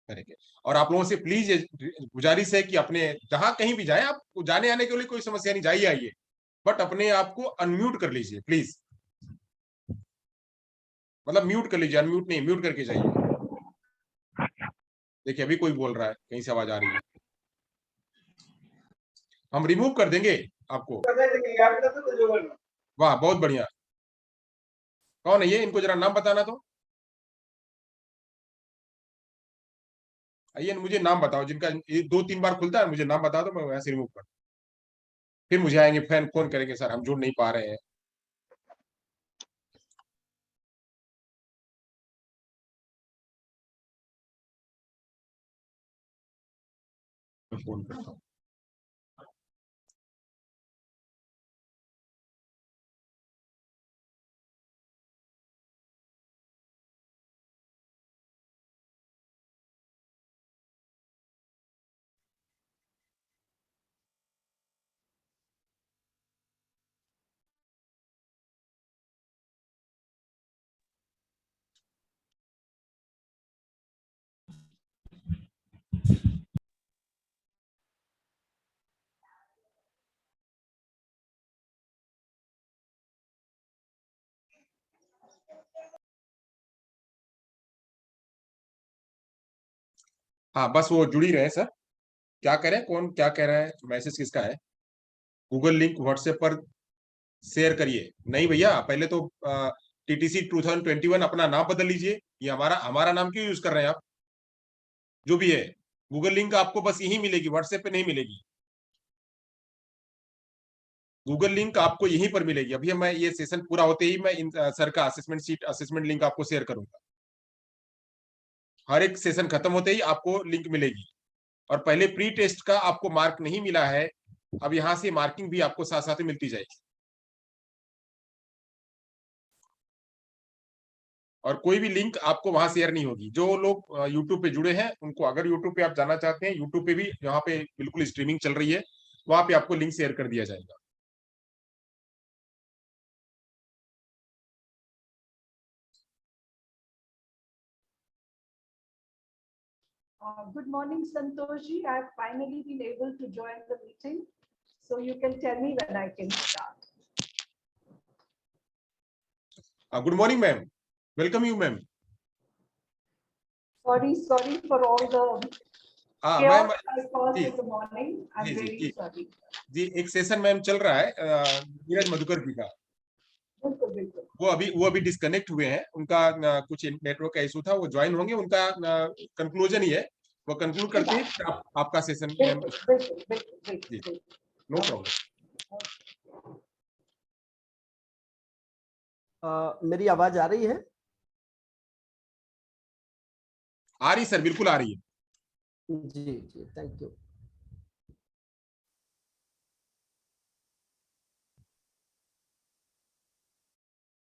Speaker 1: करेंगे। और आप लोगों से प्लीज गुजारिश है कि अपने जहां कहीं भी जाए, आप जाने आने के लिए कोई समस्या नहीं, जाइए आइए, बट अपने आप को अनम्यूट कर लीजिए प्लीज, मतलब म्यूट कर लीजिए, अनम्यूट नहीं, म्यूट करके जाइए। देखिए अभी कोई बोल रहा है, कहीं से आवाज आ रही है, हम रिमूव कर देंगे आपको। वाह बहुत बढ़िया। कौन है ये, इनको जरा नाम बताना तो। आइए मुझे नाम बताओ जिनका ये 2-3 बार खुलता है, मुझे नाम बता दो, मैं वैसे रिमूव कर, फिर मुझे आएंगे फैन फोन करेंगे, सर हम जुड़ नहीं पा रहे हैं। मैं फोन करता हूँ। हाँ बस वो जुड़ ही रहे हैं सर। क्या कह रहे हैं, कौन क्या कह रहा है, मैसेज किसका है? गूगल लिंक व्हाट्सएप पर शेयर करिए। नहीं भैया, पहले तो टीटीसी 2021 अपना नाम बदल लीजिए। ये हमारा हमारा नाम क्यों यूज कर रहे हैं आप? जो भी है, गूगल लिंक आपको बस यही मिलेगी, व्हाट्सएप पे नहीं मिलेगी। गूगल लिंक आपको यहीं पर मिलेगी। अभी मैं ये सेशन पूरा होते ही मैं सर का असेसमेंट सीट, असेसमेंट लिंक आपको शेयर करूंगा। हर एक सेशन खत्म होते ही आपको लिंक मिलेगी। और पहले प्री टेस्ट का आपको मार्क नहीं मिला है, अब यहां से मार्किंग भी आपको साथ साथ मिलती जाएगी। और कोई भी लिंक आपको वहां शेयर नहीं होगी। जो लोग यूट्यूब पे जुड़े हैं उनको, अगर यूट्यूब पे आप जाना चाहते हैं, यूट्यूब पे भी यहाँ पे बिल्कुल स्ट्रीमिंग चल रही है, वहां पे आपको लिंक शेयर कर दिया जाएगा।
Speaker 5: Good morning, Santoshi. I have finally been able to join the meeting. So you can tell me when I can start.
Speaker 1: Good morning, ma'am. Welcome you, ma'am.
Speaker 5: Sorry for all the
Speaker 1: ma'am
Speaker 5: chaos I caused
Speaker 1: जी
Speaker 5: in the morning. I'm
Speaker 1: जी
Speaker 5: really
Speaker 1: जी
Speaker 5: sorry.
Speaker 1: जी, एक session ma'am चल रहा है नीरज मधुकर जी का।
Speaker 5: बिल्कुल बिल्कुल।
Speaker 1: वो अभी डिस्कनेक्ट हुए हैं, उनका कुछ नेटवर्क का इशू था, वो ज्वाइन होंगे, उनका कंक्लूजन ही है, वो कंक्लूड करते हैं आपका सेशन मैम। जी नो प्रॉब्लम।
Speaker 2: मेरी आवाज आ रही है?
Speaker 1: आ रही सर, बिल्कुल आ रही है।
Speaker 2: जी जी, थैंक यू।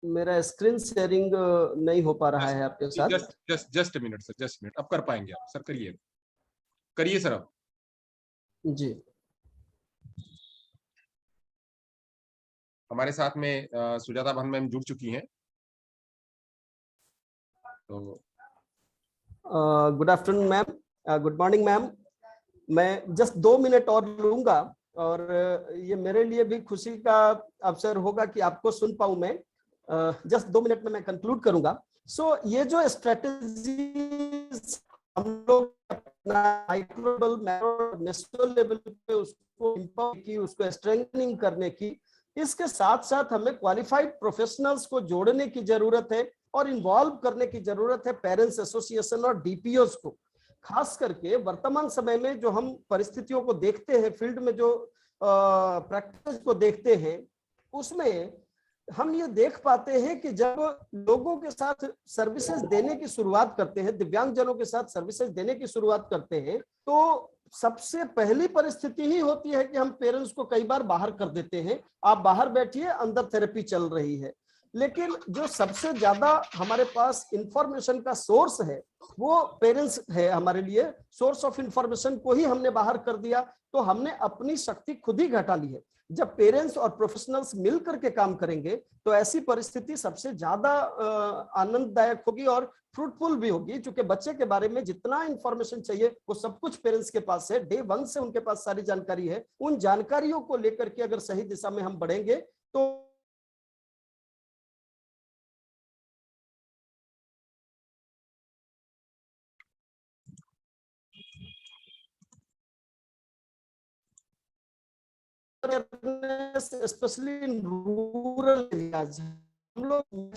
Speaker 2: मेरा स्क्रीन शेयरिंग नहीं हो पा रहा है आपके साथ।
Speaker 1: Just minute sir, just minute, अब कर पाएंगे आप सर, करिए करिए सर अब।
Speaker 2: जी,
Speaker 1: हमारे साथ में सुजाता बहन मैम जुड़ चुकी हैं, तो
Speaker 2: good afternoon ma'am, good morning ma'am. मैं जस्ट 2 मिनट और लूंगा, और ये मेरे लिए भी खुशी का अवसर होगा कि आपको सुन पाऊं मैं। जस्ट 2 मिनट में मैं कंक्लूड करूंगा। सो ये जो स्ट्रेटेजी हम लोग अपना micro level, macro, meso level पे उसको इम्पावर की, उसको स्ट्रेंथनिंग करने की, इसके साथ साथ हमें क्वालिफाइड प्रोफेशनल्स को जोड़ने की जरूरत है और इन्वॉल्व करने की जरूरत है पेरेंट्स एसोसिएशन और डीपीओस को। खास करके वर्तमान समय में जो हम परिस्थितियों को देखते हैं, फील्ड में जो प्रैक्टिस को देखते हैं, उसमें हम ये देख पाते हैं कि जब लोगों के साथ सर्विसेज देने की शुरुआत करते हैं, दिव्यांगजनों के साथ सर्विसेज देने की शुरुआत करते हैं, तो सबसे पहली परिस्थिति ही होती है कि हम पेरेंट्स को कई बार बाहर कर देते हैं। आप बाहर बैठिए, अंदर थेरेपी चल रही है। लेकिन जो सबसे ज्यादा हमारे पास इंफॉर्मेशन का सोर्स है वो पेरेंट्स है। हमारे लिए सोर्स ऑफ इंफॉर्मेशन को ही हमने बाहर कर दिया। तो हमने अपनी शक्ति खुद ही घटा ली है। जब पेरेंट्स और प्रोफेशनल्स मिल करके काम करेंगे तो ऐसी परिस्थिति सबसे ज्यादा आनंददायक होगी और फ्रूटफुल भी होगी, क्योंकि बच्चे के बारे में जितना इंफॉर्मेशन चाहिए वो सब कुछ पेरेंट्स के पास है, डे 1 से उनके पास सारी जानकारी है। उन जानकारियों को लेकर के अगर सही दिशा में हम बढ़ेंगे तो स्पेशली इन रूरल एरियाज हम लोग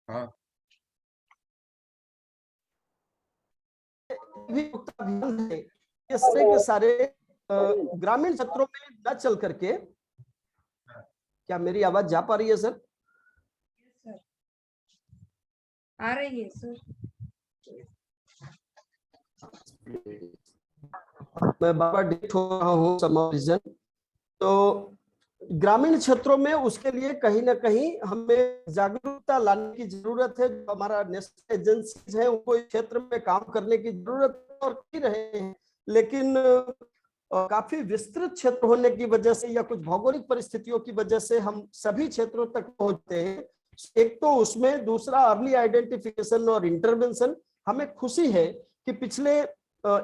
Speaker 1: हाँ
Speaker 2: भी अभियान है, ये सारे के सारे ग्रामीण क्षेत्रों में न चल करके। क्या मेरी आवाज जा पा रही है सर?
Speaker 6: आ रही है सर।
Speaker 2: मैं बाबा डेट हो रहा हूँ समाविजन, तो ग्रामीण क्षेत्रों में उसके लिए कहीं ना कहीं हमें जागरूकता लाने की जरूरत है। जो हमारा नेशनल एजेंसीज है उनको इस क्षेत्र में काम करने की जरूरत है और कर रहे हैं, लेकिन काफी विस्तृत क्षेत्र होने की वजह से या कुछ भौगोलिक परिस्थितियों की वजह से हम सभी क्षेत्रों तक पहुंचते हैं। एक तो उसमें, दूसरा अर्ली आइडेंटिफिकेशन और इंटरवेंशन। हमें खुशी है कि पिछले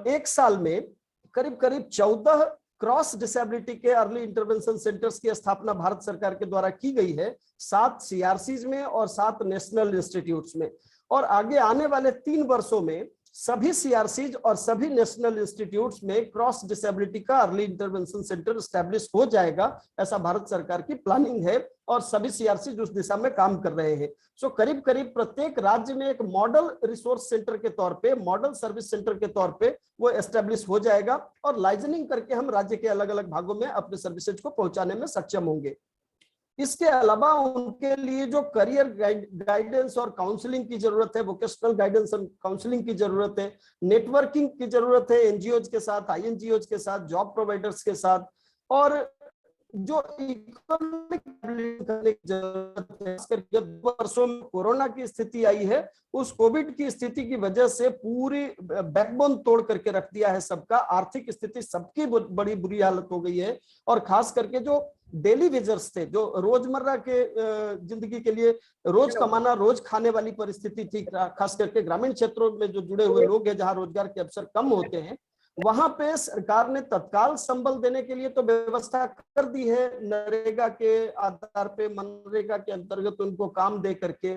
Speaker 2: 1 साल में करीब करीब 14 क्रॉस डिसेबिलिटी के अर्ली इंटरवेंशन सेंटर्स की स्थापना भारत सरकार के द्वारा की गई है, 7 सीआरसीज में और 7 नेशनल इंस्टीट्यूट्स में। और आगे आने वाले 3 वर्षों में सभी सीआरसीज और सभी नेशनल इंस्टीट्यूट्स में क्रॉस डिसेबिलिटी का अर्ली इंटरवेंशन सेंटर एस्टैब्लिश हो जाएगा, ऐसा भारत सरकार की प्लानिंग है और सभी सीआरसीज उस दिशा में काम कर रहे हैं। सो करीब करीब प्रत्येक राज्य में एक मॉडल रिसोर्स सेंटर के तौर पे, मॉडल सर्विस सेंटर के तौर पे वो एस्टैब्लिश हो जाएगा और लाइजनिंग करके हम राज्य के अलग अलग भागों में अपने सर्विसेज को पहुंचाने में सक्षम होंगे। इसके अलावा उनके लिए जो करियर गाइडेंस और काउंसलिंग की जरूरत है, वोकेशनल गाइडेंस और काउंसलिंग की जरूरत है, नेटवर्किंग की जरूरत है एनजीओज के साथ, आईएनजीओज के साथ, जॉब प्रोवाइडर्स के साथ, और जो इकोनॉमिक करने की जरूरत है। जब वर्षों में कोरोना की स्थिति आई है, उस कोविड की स्थिति की वजह से पूरी बैकबोन तोड़ करके रख दिया है सबका। आर्थिक स्थिति सबकी बड़ी बुरी हालत हो गई है और खास करके जो डेली वेजर्स थे, जो रोजमर्रा के जिंदगी के लिए रोज कमाना रोज खाने वाली परिस्थिति थी, खास करके ग्रामीण क्षेत्रों में जो जुड़े हुए लोग हैं जहां रोजगार के अवसर कम होते हैं, वहां पे सरकार ने तत्काल संबल देने के लिए तो व्यवस्था कर दी है। नरेगा के आधार पे, मनरेगा के अंतर्गत उनको काम दे करके,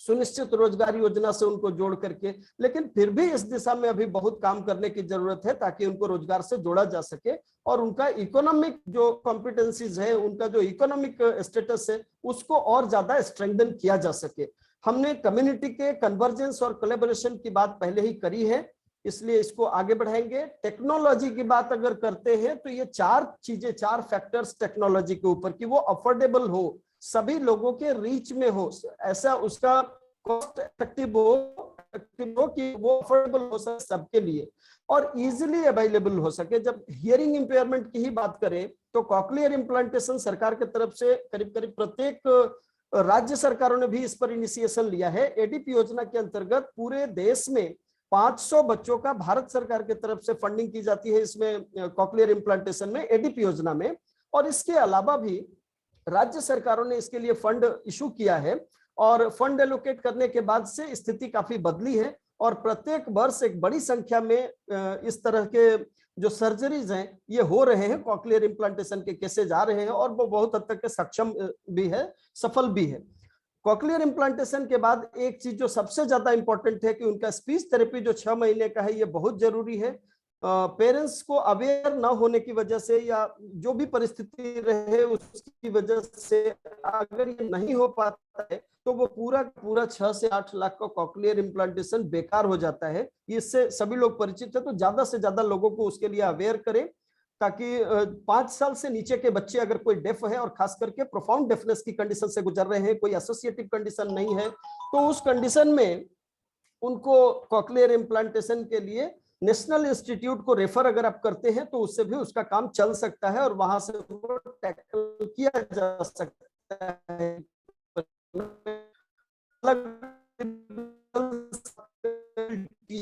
Speaker 2: सुनिश्चित रोजगार योजना से उनको जोड़ करके, लेकिन फिर भी इस दिशा में अभी बहुत काम करने की जरूरत है ताकि उनको रोजगार से जोड़ा जा सके और उनका इकोनॉमिक जो कॉम्पिटेंसीज है, उनका जो इकोनॉमिक स्टेटस है, उसको और ज्यादा स्ट्रेंथन किया जा सके। हमने कम्युनिटी के कन्वर्जेंस और कोलैबोरेशन की बात पहले ही करी है, इसलिए इसको आगे बढ़ाएंगे। टेक्नोलॉजी की बात अगर करते हैं तो ये 4 चीजें, 4 फैक्टर्स टेक्नोलॉजी के ऊपर कि वो अफोर्डेबल हो, सभी लोगों के रीच में हो, ऐसा उसका कॉस्ट इफेक्टिव हो कि वो अफोर्डेबल हो सके सबके लिए और इजीली अवेलेबल हो सके। जब हियरिंग इंपेयरमेंट की ही बात करें तो कॉक्लियर इम्प्लांटेशन सरकार की तरफ से करीब करीब प्रत्येक राज्य सरकारों ने भी इस पर इनिशिएशन लिया है। एडीपी योजना के अंतर्गत पूरे देश में 500 बच्चों का भारत सरकार की तरफ से फंडिंग की जाती है इसमें, कॉक्लियर इम्प्लांटेशन में, एडीपी योजना में। और इसके अलावा भी राज्य सरकारों ने इसके लिए फंड इशू किया है और फंड एलोकेट करने के बाद से स्थिति काफी बदली है और प्रत्येक वर्ष एक बड़ी संख्या में इस तरह के जो सर्जरीज हैं ये हो रहे हैं, कॉक्लियर इम्प्लांटेशन के केसेज आ रहे हैं और वो बहुत हद तक सक्षम भी है, सफल भी है। कॉक्लियर इम्प्लांटेशन के बाद एक चीज जो सबसे ज्यादा इंपॉर्टेंट है कि उनका स्पीच थेरेपी जो 6 महीने का है, ये बहुत जरूरी है। पेरेंट्स को अवेयर न होने की वजह से या जो भी परिस्थिति रहे उसकी वजह से अगर ये नहीं हो पाता है तो वो पूरा 6 से 8 लाख का कॉक्लियर इम्प्लांटेशन बेकार हो जाता है। इससे सभी लोग परिचित है, तो ज्यादा से ज्यादा लोगों को उसके लिए अवेयर करें ताकि 5 साल से नीचे के बच्चे अगर कोई डेफ है और खास करके प्रोफाउंड डेफनेस की कंडीशन से गुजर रहे हैं, कोई एसोसिएटिव कंडीशन नहीं है, तो उस कंडीशन में उनको कॉक्लियर इम्प्लांटेशन के लिए नेशनल इंस्टीट्यूट को रेफर अगर आप करते हैं तो उससे भी उसका काम चल सकता है और वहां से वो टैकल किया जा सकता है,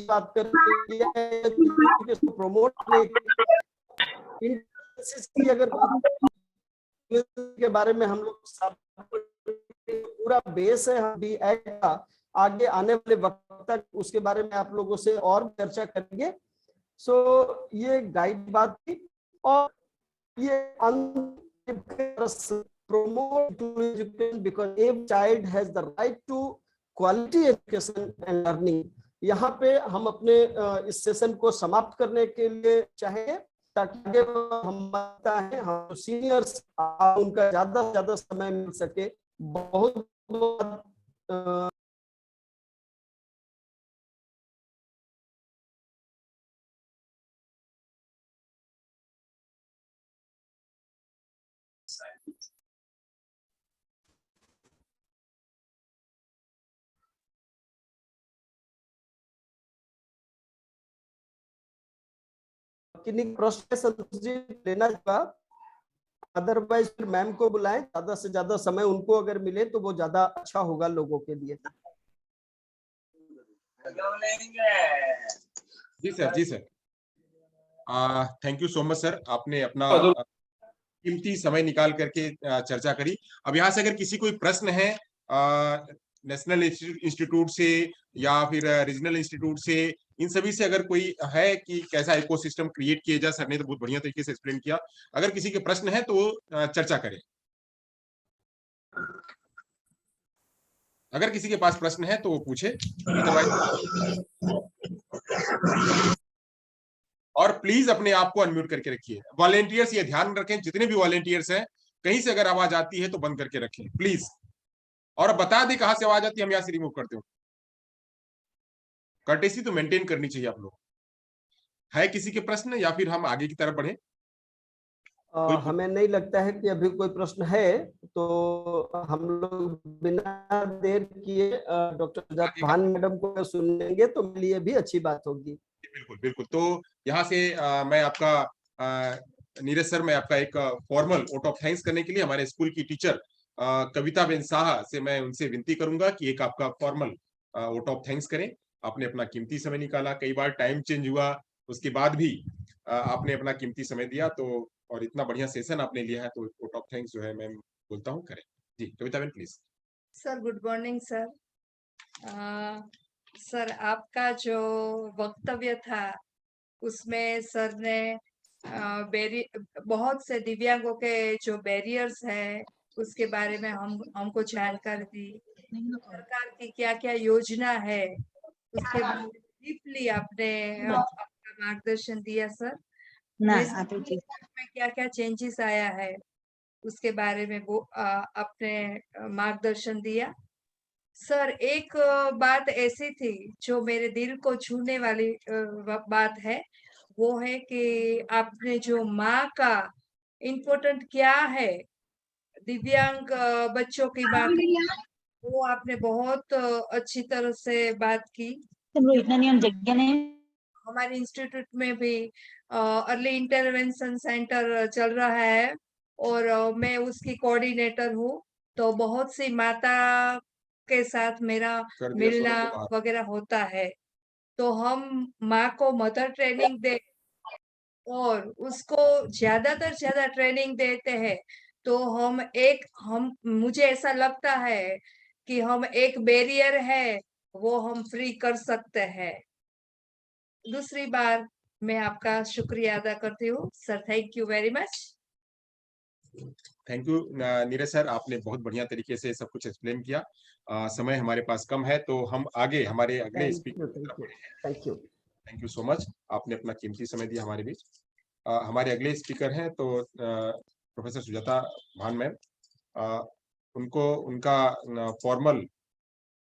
Speaker 2: बात करके प्रमोट की अगर बात के बारे में हम लोग पूरा बेस है, हम भी आगे आने वाले वक्त तक उसके बारे में आप लोगों से और चर्चा करेंगे। सो ये गाइड बात थी, और ये promote to education because every child has the right to quality education and learning। यहाँ पे हम अपने इस सेशन को समाप्त करने के लिए चाहेंगे, ताकि आगे हम सीनियर्स उनका ज्यादा से ज्यादा समय मिल सके। बहुत बहुत किन्हीं प्रश्न संतोष जी लेना होगा, अदरवाइज फिर मैम को बुलाएं, ज्यादा से ज्यादा समय उनको अगर मिले तो वो ज्यादा अच्छा होगा लोगों के लिए।
Speaker 1: जी सर, जी sir, thank you so much sir, आपने अपना कीमती समय निकाल करके चर्चा करी। अब यहाँ से अगर किसी कोई प्रश्न है नेशनल इंस्टीट्यूट से या फिर रीजनल इंस्टीट्यूट से, इन सभी से अगर कोई है कि कैसा इकोसिस्टम क्रिएट किया जाए, सर ने तो बहुत बढ़िया तरीके से एक्सप्लेन किया। अगर किसी के प्रश्न है तो वो चर्चा करें। अगर किसी के पास प्रश्न है तो वो पूछे, और प्लीज अपने आप को अनम्यूट करके रखिए। वॉलेंटियर्स ये ध्यान रखें, जितने भी वॉलेंटियर्स हैं, कहीं से अगर आवाज आती है तो बंद करके रखें प्लीज, और बता दें कहां से आवाज आती है, हम यहां से रिमूव करते हो। कर्टेसी तो मेंटेन करनी चाहिए आप लोग। है किसी के प्रश्न, या फिर हम आगे की तरफ बढ़े?
Speaker 2: हमें नहीं लगता है कि अभी कोई प्रश्न है, तो हम लोग बिना देर किए डॉक्टर भान मैडम को सुनेंगे तो मेरे लिए भी अच्छी बात होगी।
Speaker 1: बिल्कुल बिल्कुल। तो यहाँ से मैं आपका नीरज सर, मैं आपका एक फॉर्मल वोट ऑफ थैंक्स करने के लिए हमारे स्कूल की टीचर कविता बेन साहा से मैं उनसे विनती करूंगा कि एक आपका फॉर्मल वोट ऑफ थैंक्स करें। आपने अपना कीमती समय निकाला, कई बार टाइम चेंज हुआ, उसके बाद भी आपने अपना कीमती समय दिया, तो और इतना बढ़िया सेशन आपने लिया है, तो वोट ऑफ थैंक्स जो है मैं बोलता हूँ करें। जी Kavita ben please.
Speaker 6: Sir good morning sir. Sir आपका जो वक्तव्य था उसमें सर ने बहुत से दिव्यांगों के जो बैरियर्स है उसके बारे में हमको जानकारी दी। सरकार की क्या क्या योजना है उसके बारे में डीपली आपने अपना मार्गदर्शन दिया सर। में क्या क्या चेंजेस आया है उसके बारे में वो आपने मार्गदर्शन दिया। सर एक बात ऐसी थी जो मेरे दिल को छूने वाली बात है, वो है कि आपने जो माँ का इम्पोर्टेंट क्या है दिव्यांग बच्चों की माँ का, वो आपने बहुत अच्छी तरह से बात की। हमारे इंस्टीट्यूट में भी अर्ली इंटरवेंशन सेंटर चल रहा है और मैं उसकी कोऑर्डिनेटर हूँ, तो बहुत सी माता के साथ मेरा मिलना वगैरह होता है। तो हम माँ को मदर ट्रेनिंग दे और उसको ज्यादा ट्रेनिंग देते हैं, तो हम मुझे ऐसा लगता है कि हम एक बैरियर है वो हम फ्री कर सकते हैं। दूसरी बार मैं आपका शुक्रिया अदा करती हूँ sir, thank you very much.
Speaker 1: Thank you Neeraj sir, आपने बहुत बढ़िया तरीके से सब कुछ एक्सप्लेन किया। समय हमारे पास कम है, तो हम आगे हमारे अगले speaker. Thank you so much, आपने अपना कीमती समय दिया हमारे बीच। हमारे अगले स्पीकर हैं तो प्रोफेसर सुजाता भान मैम, उनको उनका फॉर्मल